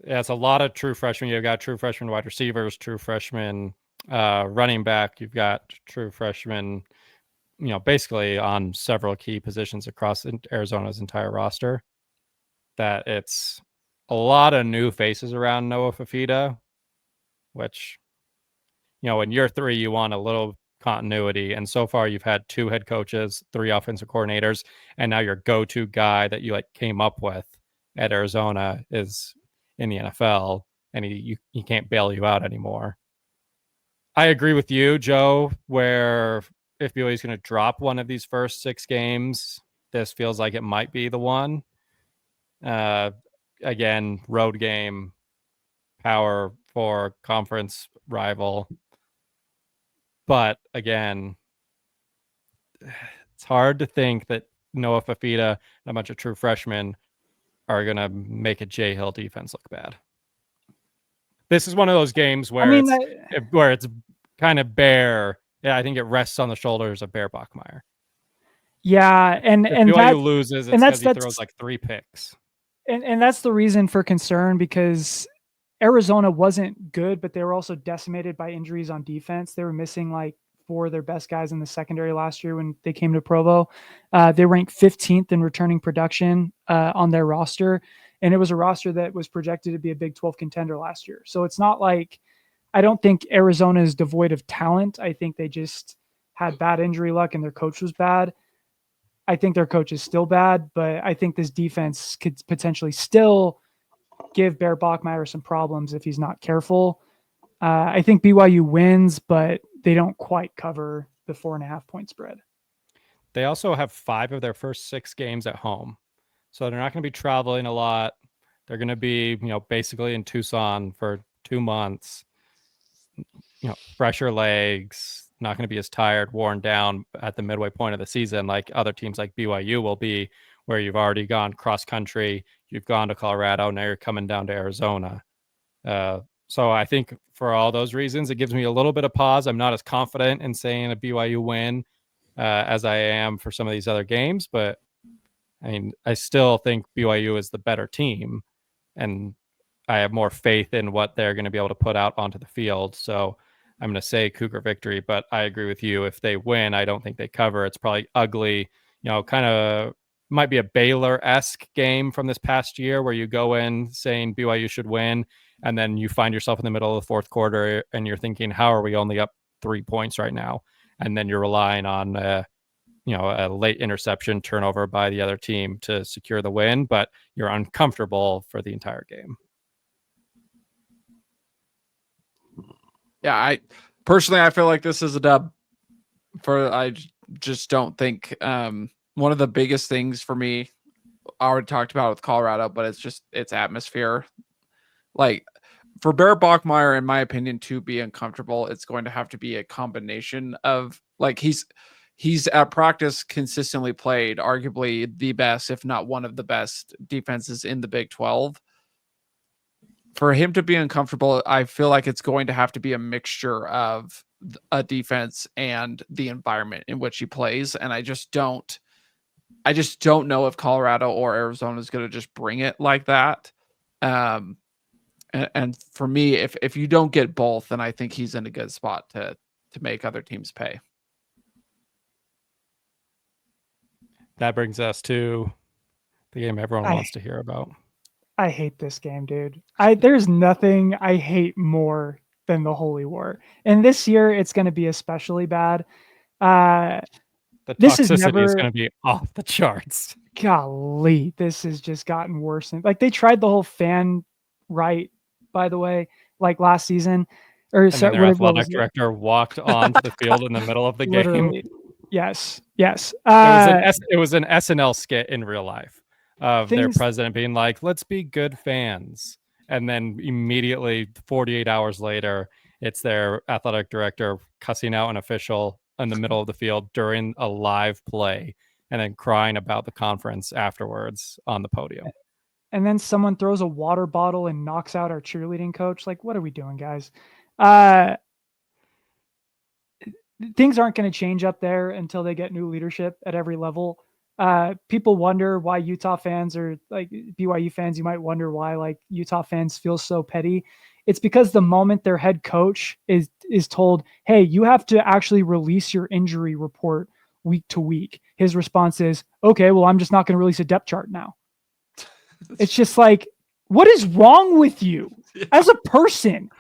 it's a lot of true freshmen. You've got true freshman wide receivers, true freshman running back. You've got true freshmen, basically on several key positions across Arizona's entire roster. That it's a lot of new faces around Noah Fafita, which, in year 3, you want a little continuity. And so far you've had 2 head coaches, 3 offensive coordinators, and now your go-to guy that you came up with at Arizona is in the NFL, and he can't bail you out anymore. I agree with you, Joe, where if BYU is going to drop one of these first 6 games, this feels like it might be the one. Again, road game, Power 4 conference rival. But again, it's hard to think that Noah Fafita and a bunch of true freshmen are going to make a Jay Hill defense look bad. This is one of those games where it's kind of Bear. Yeah, I think it rests on the shoulders of Bear Bachmeier. Yeah, and BYU loses, it's because he throws 3 picks. And that's the reason for concern, because Arizona wasn't good, but they were also decimated by injuries on defense. They were missing 4 of their best guys in the secondary last year when they came to Provo. They ranked 15th in returning production on their roster. And it was a roster that was projected to be a Big 12 contender last year. So it's not I don't think Arizona is devoid of talent. I think they just had bad injury luck and their coach was bad. I think their coach is still bad, but I think this defense could potentially still give Bear Bachmeier some problems if he's not careful. I think BYU wins, but they don't quite cover the 4.5 point spread. They also have 5 of their first 6 games at home. So they're not going to be traveling a lot. They're going to be, basically in Tucson for 2 months, fresher legs, not going to be as tired, worn down at the midway point of the season like other teams like BYU will be, where you've already gone cross country, you've gone to Colorado, now you're coming down to Arizona. So I think for all those reasons, it gives me a little bit of pause. I'm not as confident in saying a BYU win as I am for some of these other games, but I mean, I still think BYU is the better team, and I have more faith in what they're going to be able to put out onto the field. So I'm going to say Cougar victory, but I agree with you. If they win, I don't think they cover. It's probably ugly, kind of might be a Baylor-esque game from this past year where you go in saying BYU should win, and then you find yourself in the middle of the fourth quarter and you're thinking, how are we only up 3 points right now? And then you're relying on a late interception turnover by the other team to secure the win, but you're uncomfortable for the entire game. Yeah, I feel like this is a dub. I just don't think one of the biggest things for me, I already talked about with Colorado, but it's atmosphere. Like for Bear Bachmeier, in my opinion, to be uncomfortable, it's going to have to be a combination of like he's at practice consistently played arguably the best, if not one of the best defenses in the Big 12. For him to be uncomfortable, I feel like it's going to have to be a mixture of a defense and the environment in which he plays. And I just don't know if Colorado or Arizona is going to just bring it like that. And for me, if you don't get both, then I think he's in a good spot to make other teams pay. That brings us to the game everyone wants to hear about. I hate this game, dude. There's nothing I hate more than the Holy War. And this year, it's going to be especially bad. The toxicity is going to be off the charts. Golly, this has just gotten worse. Like they tried the whole fan right, by the way, like last season. And then their athletic director walked onto the field in the middle of the Literally. game. Yes. It was an SNL skit in real life of their president being like, let's be good fans. And then immediately 48 hours later, it's their athletic director cussing out an official in the middle of the field during a live play and then crying about the conference afterwards on the podium. And then someone throws a water bottle and knocks out our cheerleading coach. Like, what are we doing, guys? Things aren't going to change up there until they get new leadership at every level. People wonder why Utah fans or like BYU fans, you might wonder why like Utah fans feel so petty. It's because the moment their head coach is told, hey, you have to actually release your injury report week to week, his response is, okay, well, I'm just not going to release a depth chart now. It's just like, what is wrong with you as a person?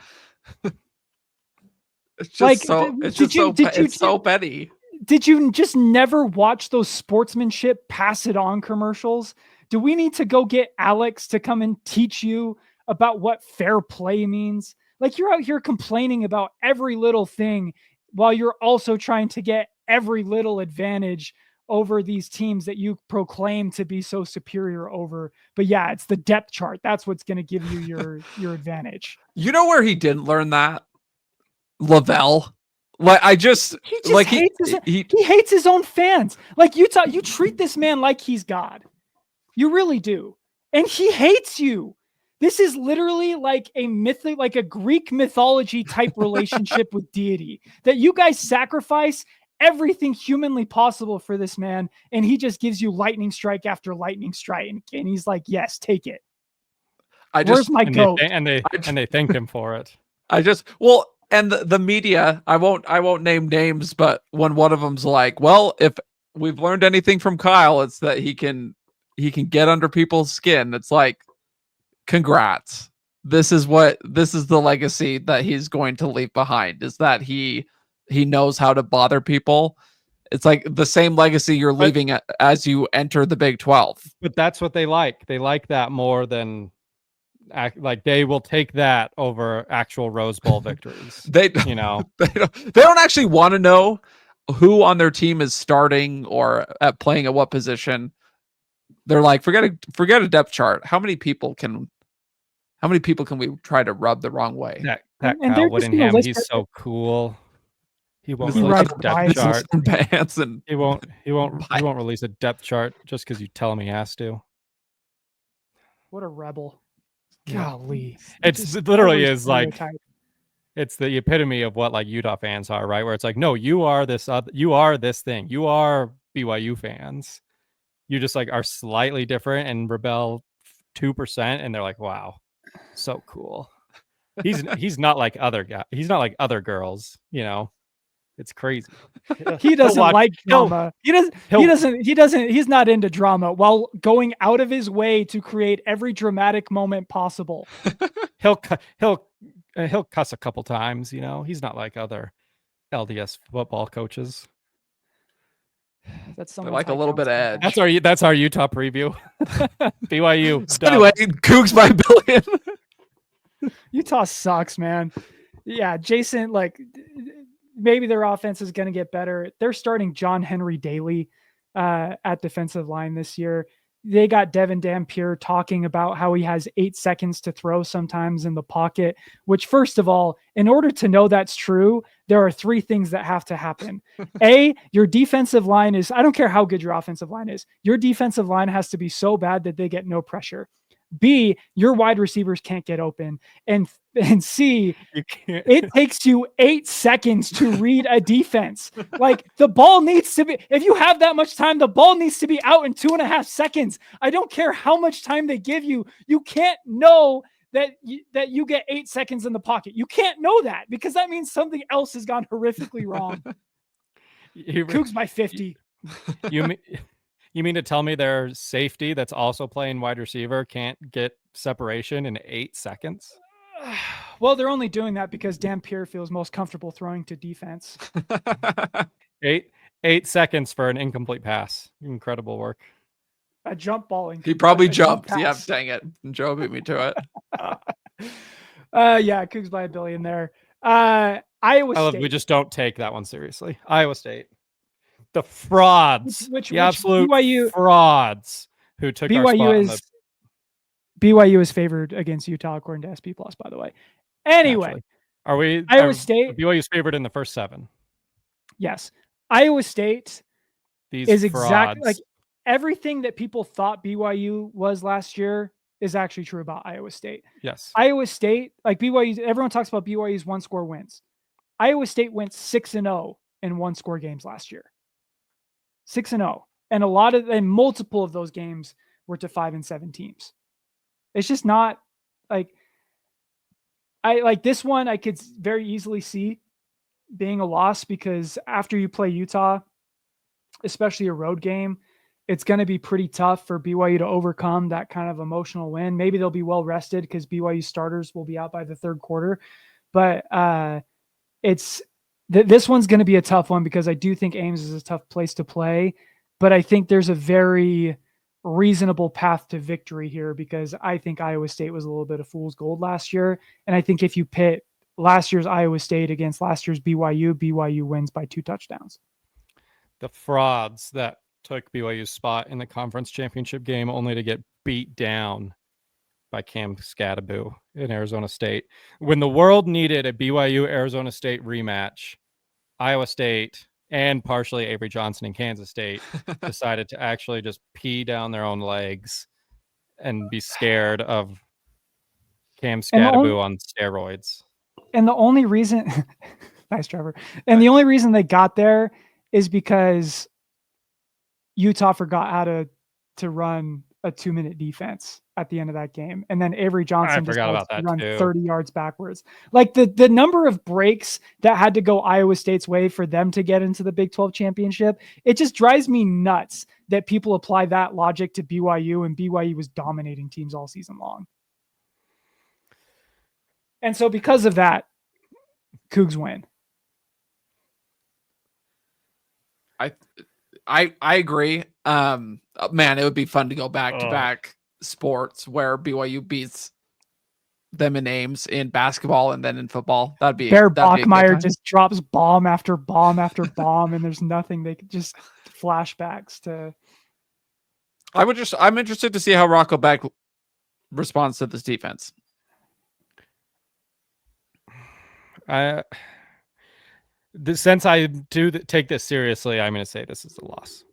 It's just so petty. Did you just never watch those sportsmanship pass it on commercials? Do we need to go get Alex to come and teach you about what fair play means? Like you're out here complaining about every little thing while you're also trying to get every little advantage over these teams that you proclaim to be so superior over. But yeah, it's the depth chart. That's what's going to give you your advantage. You know where he didn't learn that? Lavelle. Like he hates his own fans. Like Utah, you treat this man like he's God. You really do. And he hates you. This is literally like a Greek mythology type relationship with deity that you guys sacrifice everything humanly possible for this man. And he just gives you lightning strike after lightning strike. And he's like, yes, take it. Where's my goat? And they thanked him for it. And the media, I won't name names, but when one of them's like, well, if we've learned anything from Kyle, it's that he can get under people's skin. It's like, congrats. This is the legacy that he's going to leave behind, is that he knows how to bother people. It's like the same legacy you're leaving as you enter the Big 12. But that's what they like. They like that more than like they will take that over actual Rose Bowl victories. They don't actually want to know who on their team is starting or playing at what position. They're like, forget a depth chart. How many people can we try to rub the wrong way? That Kyle Whittingham, he's so cool. He won't release a depth chart. Pants and he won't release a depth chart just because you tell him he has to. What a rebel. Golly. It's Just it literally every is like stereotype. it's the epitome of what like Utah fans are, right? Where it's like, no, you are this thing. You are BYU fans. You just like are slightly different and rebel 2%, and they're like, wow, so cool. He's not like other guy. He's not like other girls, you know. It's crazy. He doesn't like he'll- drama. he'll- He's not into drama while going out of his way to create every dramatic moment possible. he'll cuss a couple times, you know. He's not like other LDS football coaches. That's I someone like a little bit of edge. That's our Utah preview. BYU. So anyway, Cougs by $1 billion. Utah sucks, man. Yeah, Jason, like maybe their offense is going to get better. They're starting John Henry Daly at defensive line this year. They got Devin Dampier talking about how he has 8 seconds to throw sometimes in the pocket, which first of all, in order to know that's true, there are 3 things that have to happen. A, your defensive line is, I don't care how good your offensive line is, your defensive line has to be so bad that they get no pressure. B, your wide receivers can't get open. And C, it takes you 8 seconds to read a defense. Like the ball needs to be, if you have that much time, the ball needs to be out in 2.5 seconds. I don't care how much time they give you. You can't know that you get 8 seconds in the pocket. You can't know that because that means something else has gone horrifically wrong. Cougs by 50. You mean to tell me their safety that's also playing wide receiver can't get separation in 8 seconds? Well, they're only doing that because Dampier feels most comfortable throwing to defense. 8 seconds for an incomplete pass. Incredible work. A jump ball. He probably jump jumped. Yeah, pass. dang it. Joe beat me to it. Yeah, Cougs by $1 billion there. Iowa State. We just don't take that one seriously. Iowa State. The frauds. Which Absolute BYU, frauds who took our spot. BYU is favored against Utah according to SP Plus, by the way. Anyway, Iowa State? BYU's favored in the first 7. Yes. Iowa State These is frauds. exactly like everything that people thought BYU was last year is actually true about Iowa State. Yes. Iowa State, like BYU, everyone talks about BYU's 1-score wins. Iowa State went 6-0 in 1-score games last year. 6-0. And multiple of those games were to 5-7 teams. It's just not like this one I could very easily see being a loss because after you play Utah, especially a road game, it's going to be pretty tough for BYU to overcome that kind of emotional win. Maybe they'll be well rested because BYU starters will be out by the third quarter. But this one's going to be a tough one because I do think Ames is a tough place to play. But I think there's a very reasonable path to victory here because I think Iowa State was a little bit of fool's gold last year. And I think if you pit last year's Iowa State against last year's BYU wins by 2 touchdowns. The frauds that took BYU's spot in the conference championship game only to get beat down by Cam Scadaboo in Arizona State. When the world needed a BYU-Arizona State rematch, Iowa State and partially Avery Johnson in Kansas State decided to actually just pee down their own legs and be scared of Cam Scadaboo on steroids. And the only reason, nice, Trevor. And the only reason they got there is because Utah forgot how to run a 2-minute defense at the end of that game. And then Avery Johnson just run 30 yards backwards. Like the number of breaks that had to go Iowa State's way for them to get into the Big 12 championship, it just drives me nuts that people apply that logic to BYU, and BYU was dominating teams all season long. And so because of that, Cougs win. I agree. Man, it would be fun to go back to back sports where BYU beats them in Ames in basketball and then in football. That'd be Bear Bachmeier just drops bomb after bomb after bomb, and there's nothing they could just flashbacks to. I'm interested to see how Rocco Beck responds to this defense. Since I do take this seriously, I'm going to say this is a loss.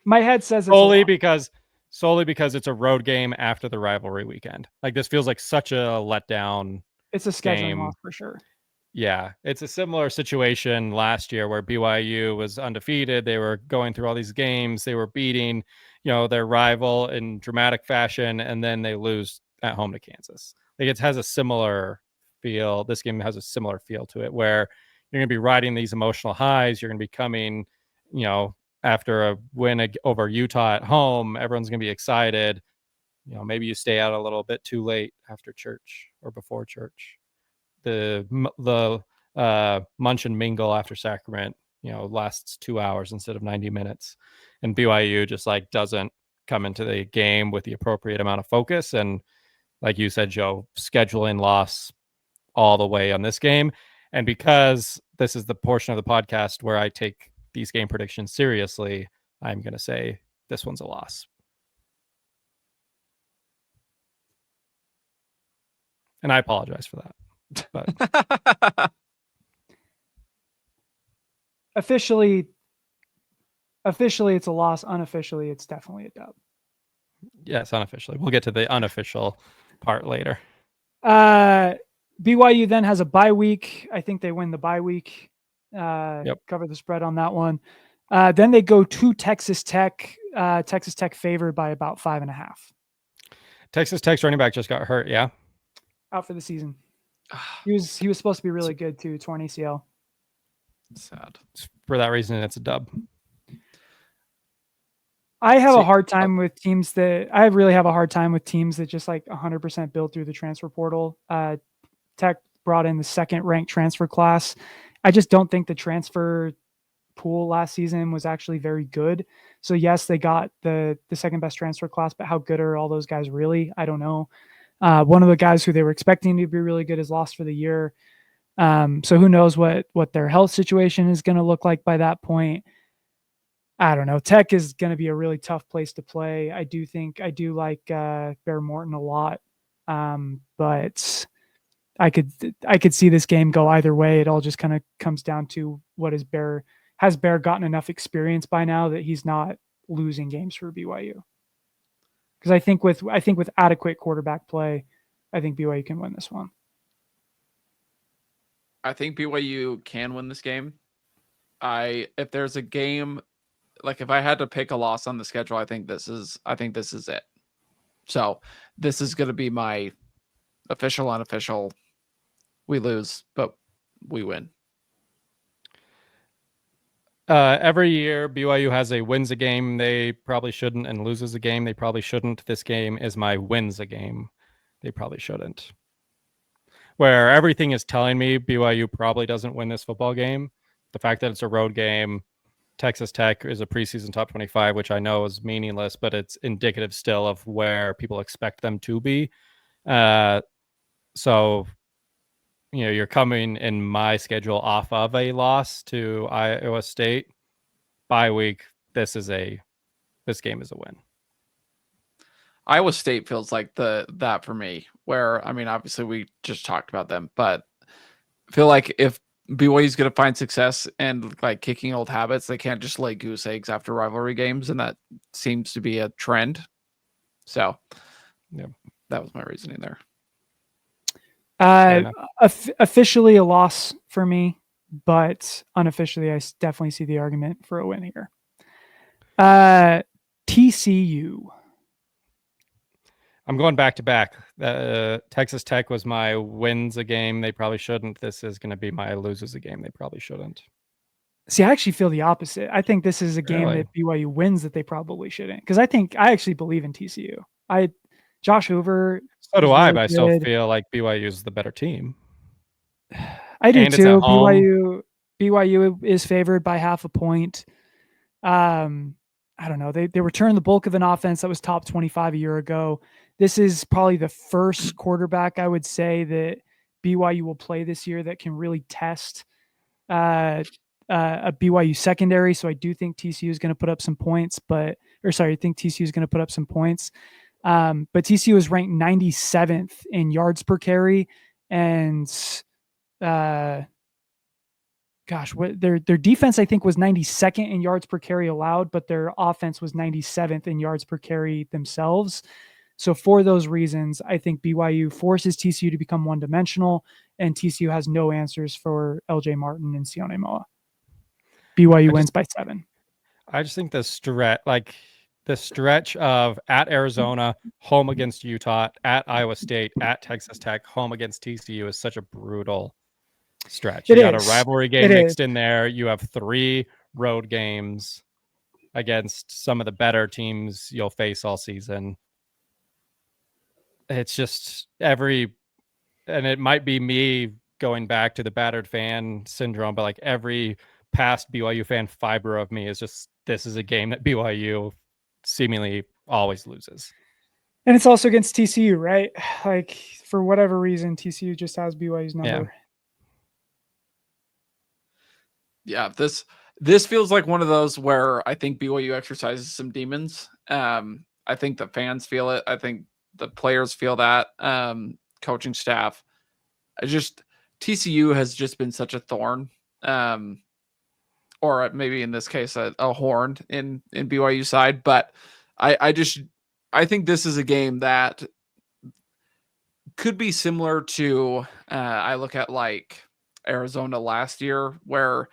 My head says it's only because solely because it's a road game after the rivalry weekend. Like this feels like such a letdown. It's a scheduling game. loss for sure. Yeah, it's a similar situation last year where BYU was undefeated. They were going through all these games. They were beating, their rival in dramatic fashion, and then they lose at home to Kansas. Like it has a similar feel. This game has a similar feel to it where you're going to be riding these emotional highs. You're going to be coming, after a win over Utah at home. Everyone's going to be excited. Maybe you stay out a little bit too late after church or before church. The munch and mingle after sacrament, lasts 2 hours instead of 90 minutes. And BYU just like doesn't come into the game with the appropriate amount of focus. And like you said, Joe, scheduling loss all the way on this game. And because this is the portion of the podcast where I take these game predictions seriously, I'm going to say this one's a loss. And I apologize for that. But officially it's a loss. Unofficially, it's definitely a dub. Yes, unofficially. We'll get to the unofficial part later. BYU then has a bye week. I think they win the bye week. Cover the spread on that one. Then they go to Texas Tech. Texas Tech favored by about 5.5. Texas Tech's running back just got hurt. Yeah, out for the season. He was supposed to be really good too. Torn ACL. Sad. For that reason, it's a dub. I have a hard time with teams that just like 100% build through the transfer portal. Tech brought in the second ranked transfer class. I just don't think the transfer pool last season was actually very good. So yes, they got the second best transfer class, but how good are all those guys really? I don't know. One of the guys who they were expecting to be really good is lost for the year. So who knows what their health situation is going to look like by that point. I don't know. Tech is going to be a really tough place to play. I do like Bear Morton a lot. But I could see this game go either way. It all just kind of comes down to has Bear gotten enough experience by now that he's not losing games for BYU? Because I think with adequate quarterback play, I think BYU can win this one. I think BYU can win this game. If there's a game, like if I had to pick a loss on the schedule, I think this is it. So this is going to be my official, unofficial. We lose, but we win. Every year, BYU has a wins a game they probably shouldn't and loses a game they probably shouldn't. This game is my wins a game they probably shouldn't. Where everything is telling me BYU probably doesn't win this football game. The fact that it's a road game, Texas Tech is a preseason top 25, which I know is meaningless, but it's indicative still of where people expect them to be. So you're coming in my schedule off of a loss to Iowa State. Bye week, this game is a win. Iowa State feels like that for me, where, I mean, obviously we just talked about them, but I feel like if BYU is going to find success and like kicking old habits, they can't just lay goose eggs after rivalry games, and that seems to be a trend. So, yeah, that was my reasoning there. Officially a loss for me, but unofficially, I definitely see the argument for a win here. TCU. I'm going back to back. Texas Tech was my wins a game they probably shouldn't. This is going to be my loses a game they probably shouldn't. See, I actually feel the opposite. I think this is a game that BYU wins that they probably shouldn't. Because I actually believe in TCU. Josh Hoover. So do I, but I still feel like BYU is the better team. I do too. BYU is favored by 0.5 point. I don't know. They returned the bulk of an offense that was top 25 a year ago. This is probably the first quarterback I would say that BYU will play this year that can really test a BYU secondary. So I do think TCU is going to put up some points, I think TCU is going to put up some points. But TCU is ranked 97th in yards per carry and what their defense I think was 92nd in yards per carry allowed, but their offense was 97th in yards per carry themselves. So for those reasons, I think BYU forces TCU to become one-dimensional, and TCU has no answers for LJ Martin and Sione Moa. BYU wins by 7. I just think the stretch of at Arizona, home against Utah, at Iowa State, at Texas Tech, home against TCU is such a brutal stretch. You got a rivalry game mixed in there. You have 3 road games against some of the better teams you'll face all season. It's just and it might be me going back to the battered fan syndrome, but like every past BYU fan fiber of me is just, this is a game that BYU seemingly always loses. And it's also against TCU, right? Like for whatever reason, TCU just has BYU's number. Yeah, this feels like one of those where I think BYU exercises some demons. I think the fans feel it. I think the players feel that. Coaching staff. TCU has just been such a thorn. Or maybe in this case a horn in BYU side, but I think this is a game that could be similar to I look at like Arizona last year, where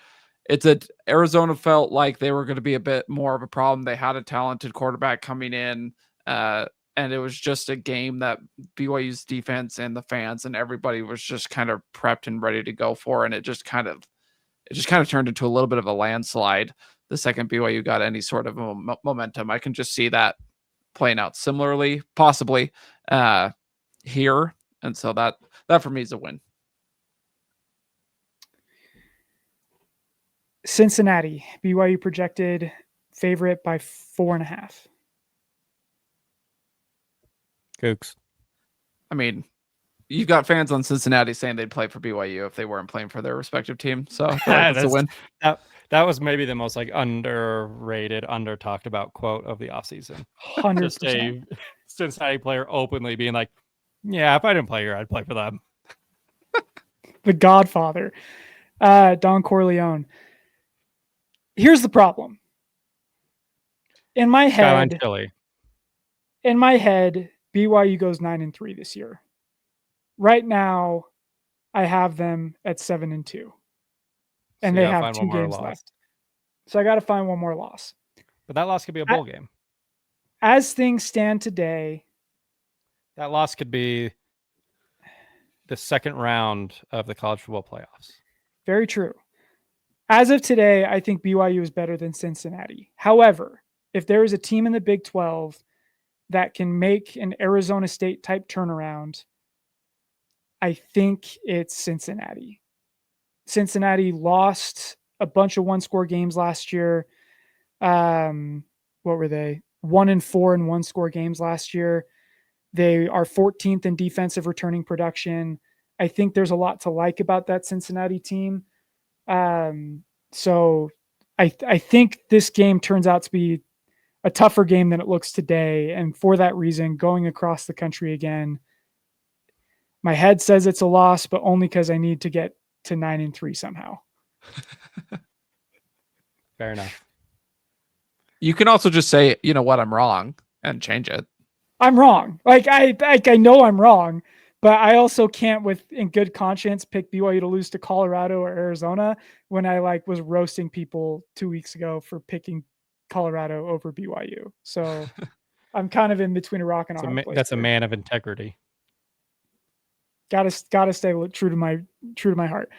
Arizona felt like they were going to be a bit more of a problem. They had a talented quarterback coming in, and it was just a game that BYU's defense and the fans and everybody was just kind of prepped and ready to go for, and it just kind of turned into a little bit of a landslide the second BYU got any sort of momentum. I can just see that playing out similarly, possibly here. And so that for me is a win. Cincinnati, BYU projected favorite by 4.5. Cougs. I mean, you've got fans on Cincinnati saying they'd play for BYU if they weren't playing for their respective team. So I feel like that's a win. That was maybe the most like underrated, under talked about quote of the offseason. 100%. Just a Cincinnati player openly being like, yeah, if I didn't play here, I'd play for them. The Godfather, Don Corleone. Here's the problem. In my head, BYU goes 9-3 this year. Right now, I have them at 7-2, and they have 2 games left. So I got to find one more loss. But that loss could be a bowl game. As things stand today, that loss could be the second round of the college football playoffs. Very true. As of today, I think BYU is better than Cincinnati. However, if there is a team in the Big 12 that can make an Arizona State type turnaround, I think it's Cincinnati. Cincinnati lost a bunch of one-score games last year. What were they? 1-4 in one-score games last year. They are 14th in defensive returning production. I think there's a lot to like about that Cincinnati team. So I think this game turns out to be a tougher game than it looks today. And for that reason, going across the country again, my head says it's a loss, but only because I need to get to 9-3 somehow. Fair enough. You can also just say, you know what, I'm wrong, and change it. I'm wrong. I know I'm wrong, but I also can't, in good conscience, pick BYU to lose to Colorado or Arizona when I was roasting people 2 weeks ago for picking Colorado over BYU. So I'm kind of in between a rock and a hard place. That's a man of integrity. Gotta stay true to my heart.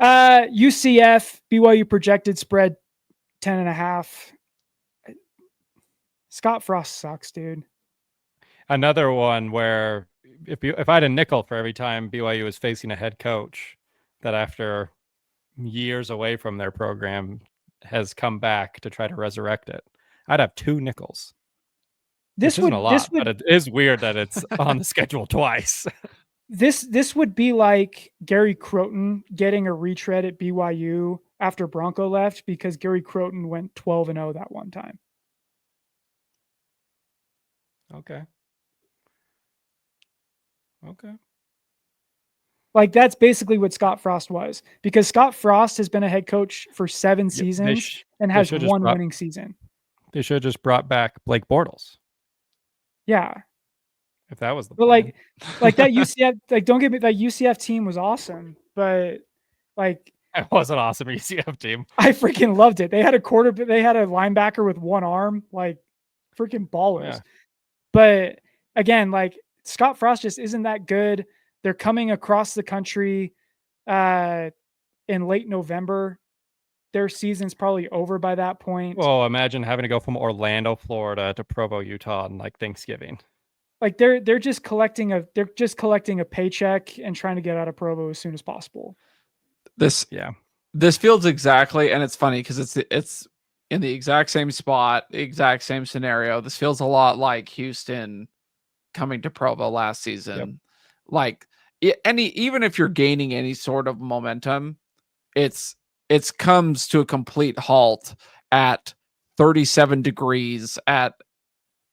UCF, BYU projected spread 10.5. Scott Frost sucks, dude. Another one where if I had a nickel for every time BYU was facing a head coach that after years away from their program has come back to try to resurrect it, I'd have 2 nickels. This isn't a lot, but it is weird that it's on the schedule twice. This would be like Gary Croton getting a retread at BYU after Bronco left, because Gary Croton went 12-0 that one time. Okay. Like that's basically what Scott Frost was, because Scott Frost has been a head coach for 7 seasons and has one winning season. They should have just brought back Blake Bortles. Yeah. If that was the plan. But like that UCF, like don't get me, that UCF team was awesome, but like it was an awesome UCF team. I freaking loved it. They had a linebacker with one arm, like freaking ballers. Yeah. But again, like Scott Frost just isn't that good. They're coming across the country in late November. Their season's probably over by that point. Well, imagine having to go from Orlando, Florida to Provo, Utah on like Thanksgiving. Like they're just collecting a paycheck and trying to get out of Provo as soon as possible. This feels exactly, and it's funny because it's in the exact same spot, exact same scenario. This feels a lot like Houston coming to Provo last season. Yep. Like even if you're gaining any sort of momentum, it comes to a complete halt at 37 degrees at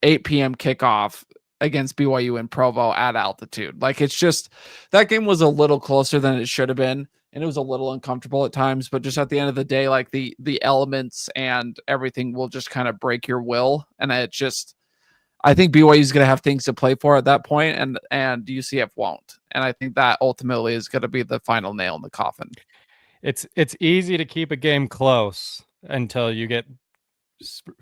8 p.m. kickoff against BYU in Provo at altitude. Like it's just, that game was a little closer than it should have been, and it was a little uncomfortable at times, but just at the end of the day, like the elements and everything will just kind of break your will. And I think BYU is going to have things to play for at that point, and UCF won't. And I think that ultimately is going to be the final nail in the coffin. It's easy to keep a game close until you get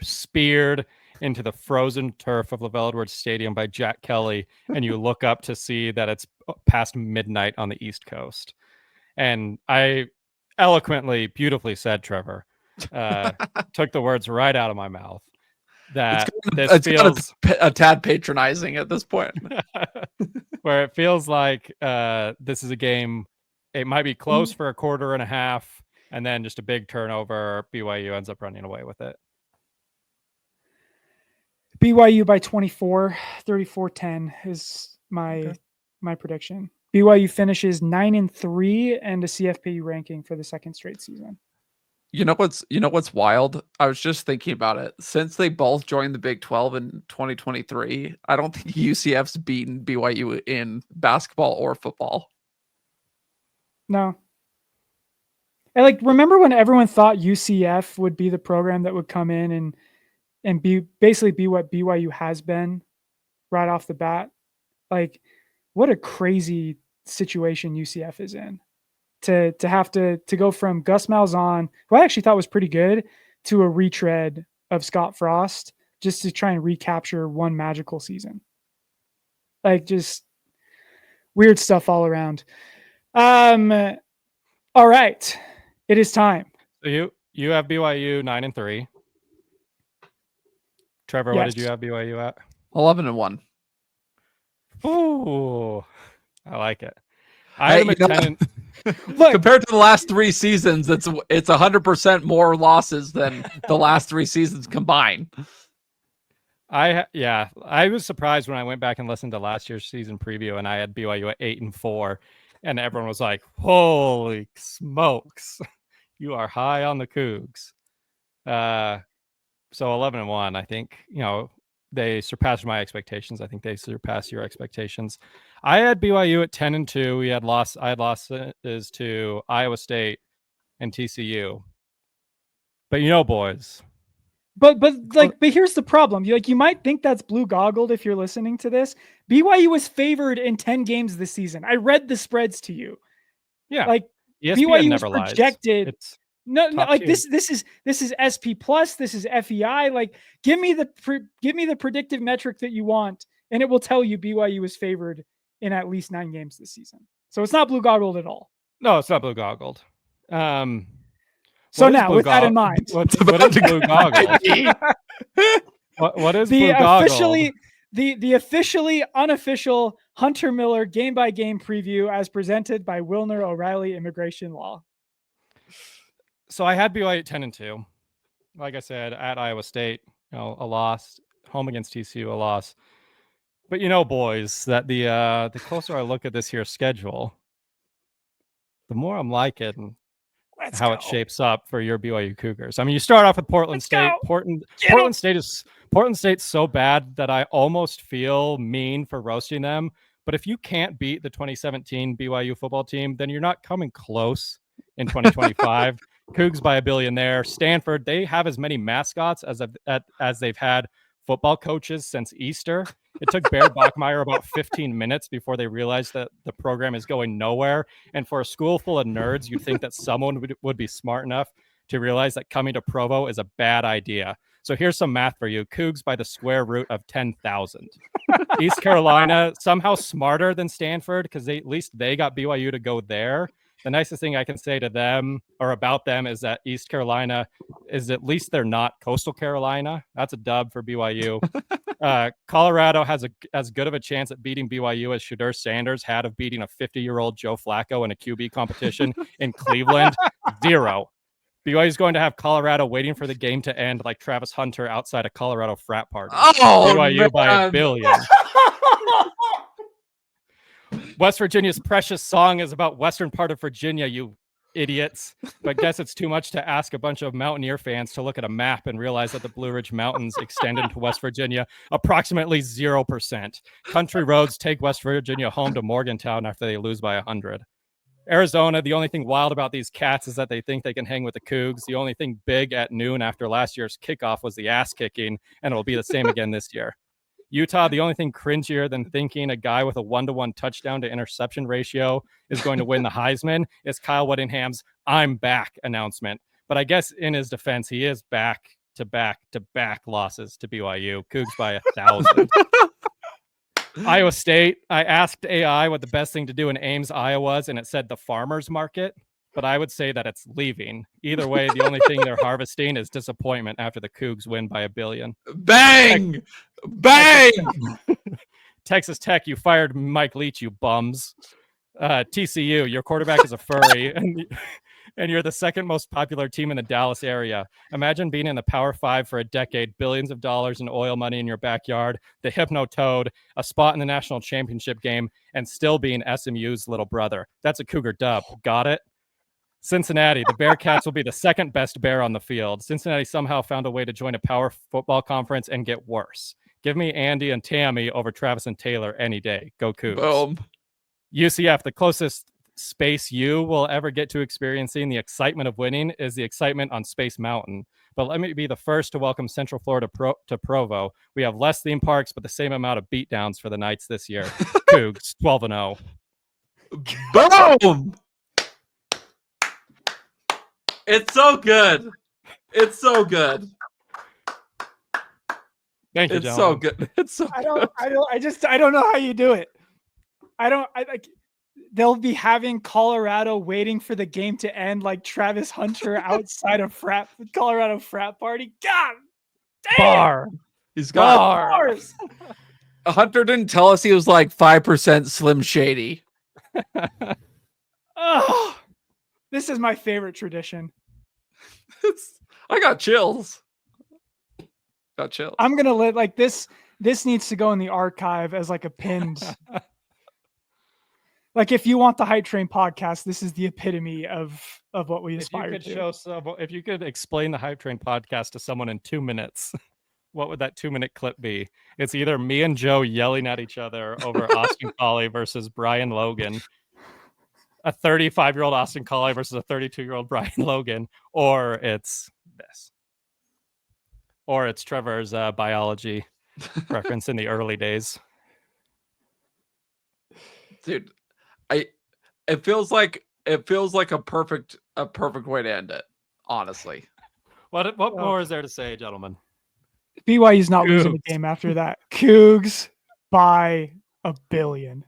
speared into the frozen turf of LaVell Edwards Stadium by Jack Kelly, and you look up to see that it's past midnight on the East Coast. And I eloquently, beautifully said, Trevor, took the words right out of my mouth. That this feels a tad patronizing at this point, where it feels like this is a game. It might be close for a quarter and a half, and then just a big turnover. BYU ends up running away with it. BYU by 24, 34-10 is my prediction. BYU finishes 9-3 and a CFP ranking for the second straight season. You know what's wild? I was just thinking about it. Since they both joined the Big 12 in 2023, I don't think UCF's beaten BYU in basketball or football. No. And remember when everyone thought UCF would be the program that would come in and be what BYU has been right off the bat? Like, what a crazy situation UCF is in. To have to go from Gus Malzahn, who I actually thought was pretty good, to a retread of Scott Frost just to try and recapture one magical season. Like, just weird stuff all around. All right. It is time. So you have BYU 9-3. Trevor, yes. What did you have BYU at? 11-1. Ooh, I like it. I am at 10. Look, compared to the last 3 seasons, it's 100% more losses than the last 3 seasons combined. I was surprised when I went back and listened to last year's season preview, and I had BYU at 8-4, and everyone was like, "Holy smokes, you are high on the Cougs." So 11-1, I think they surpassed my expectations. I think they surpassed your expectations. I had BYU at 10-2. I had losses to Iowa State and TCU. But boys. But here's the problem. You might think that's blue goggled if you're listening to this. BYU was favored in 10 games this season. I read the spreads to you. Yeah. ESPN BYU was projected. No, like this is SP plus. This is FEI. Like, give me the predictive metric that you want, and it will tell you BYU is favored in at least 9 games this season. So it's not blue goggled at all. No, it's not blue goggled. So now, with that in mind, what is blue goggled? What is blue goggled? The officially unofficial Hunter Miller game by game preview as presented by Wilner O'Reilly Immigration Law. So I had BYU at 10-2. Like I said, at Iowa State, a loss. Home against TCU, a loss. But boys, that the closer I look at this year's schedule, the more I'm liking how it shapes up for your BYU Cougars. I mean, you start off with Portland State. Portland State's so bad that I almost feel mean for roasting them. But if you can't beat the 2017 BYU football team, then you're not coming close in 2025. Cougs by $1 billion there. Stanford, they have as many mascots as they've had football coaches since Easter. It took Bear Bachmeier about 15 minutes before they realized that the program is going nowhere. And for a school full of nerds, you'd think that someone would be smart enough to realize that coming to Provo is a bad idea. So here's some math for you. Cougs by the square root of 10,000. East Carolina, somehow smarter than Stanford because at least they got BYU to go there. The nicest thing I can say to them or about them is that East Carolina is at least they're not Coastal Carolina. That's a dub for BYU. Colorado has as good of a chance at beating BYU as Shedeur Sanders had of beating a 50-year-old Joe Flacco in a QB competition in Cleveland. 0. BYU is going to have Colorado waiting for the game to end like Travis Hunter outside a Colorado frat party. Oh, BYU man. by $1 billion. West Virginia's precious song is about western part of Virginia, you idiots. But guess it's too much to ask a bunch of Mountaineer fans to look at a map and realize that the Blue Ridge Mountains extend into West Virginia approximately 0%. Country roads take West Virginia home to Morgantown after they lose by 100. Arizona, the only thing wild about these cats is that they think they can hang with the Cougs. The only thing big at noon after last year's kickoff was the ass kicking, and it'll be the same again this year. Utah, the only thing cringier than thinking a guy with a 1-to-1 touchdown to interception ratio is going to win the Heisman is Kyle Whittingham's "I'm back" announcement. But I guess in his defense, he is back to back losses to BYU. Cougs by 1,000. Iowa State, I asked AI what the best thing to do in Ames, Iowa was, and it said the farmer's market. But I would say that it's leaving. Either way, the only thing they're harvesting is disappointment after the Cougs win by $1 billion. Bang! Bang! Texas Tech, you fired Mike Leach, you bums. TCU, your quarterback is a furry, and you're the second most popular team in the Dallas area. Imagine being in the Power 5 for a decade, billions of dollars in oil money in your backyard, the Hypno Toad, a spot in the national championship game, and still being SMU's little brother. That's a Cougar dub. Got it? Cincinnati, the Bearcats will be the second best Bear on the field. Cincinnati somehow found a way to join a power football conference and get worse. Give me Andy and Tammy over Travis and Taylor any day. Go Cougs. Boom. UCF, the closest space you will ever get to experiencing the excitement of winning is the excitement on Space Mountain. But let me be the first to welcome Central Florida to Provo. We have less theme parks, but the same amount of beatdowns for the Knights this year. Cougs, 12-0. Boom! It's so good. It's so good. Thank you, It's gentlemen. so good. It's so I don't know how you do it. They'll be having Colorado waiting for the game to end like Travis Hunter outside of Colorado frat party. God damn. Bar. He's got Bars. Hunter didn't tell us he was like 5% Slim Shady. Oh, this is my favorite tradition. I got chills. Got chills. I'm gonna let like this. This needs to go in the archive as like a pinned. Like if you want the Hype Train podcast, this is the epitome of what we aspire to. If you could explain the Hype Train podcast to someone in 2 minutes, what would that 2-minute clip be? It's either me and Joe yelling at each other over Austin Collie versus Brian Logan, a 35-year-old Austin Collie versus a 32-year-old Brian Logan, or it's this. Or it's Trevor's biology reference in the early days. Dude, it feels like a perfect way to end it, honestly. What more is there to say, gentlemen? BYU's not losing a game after that. Cougs by $1 billion.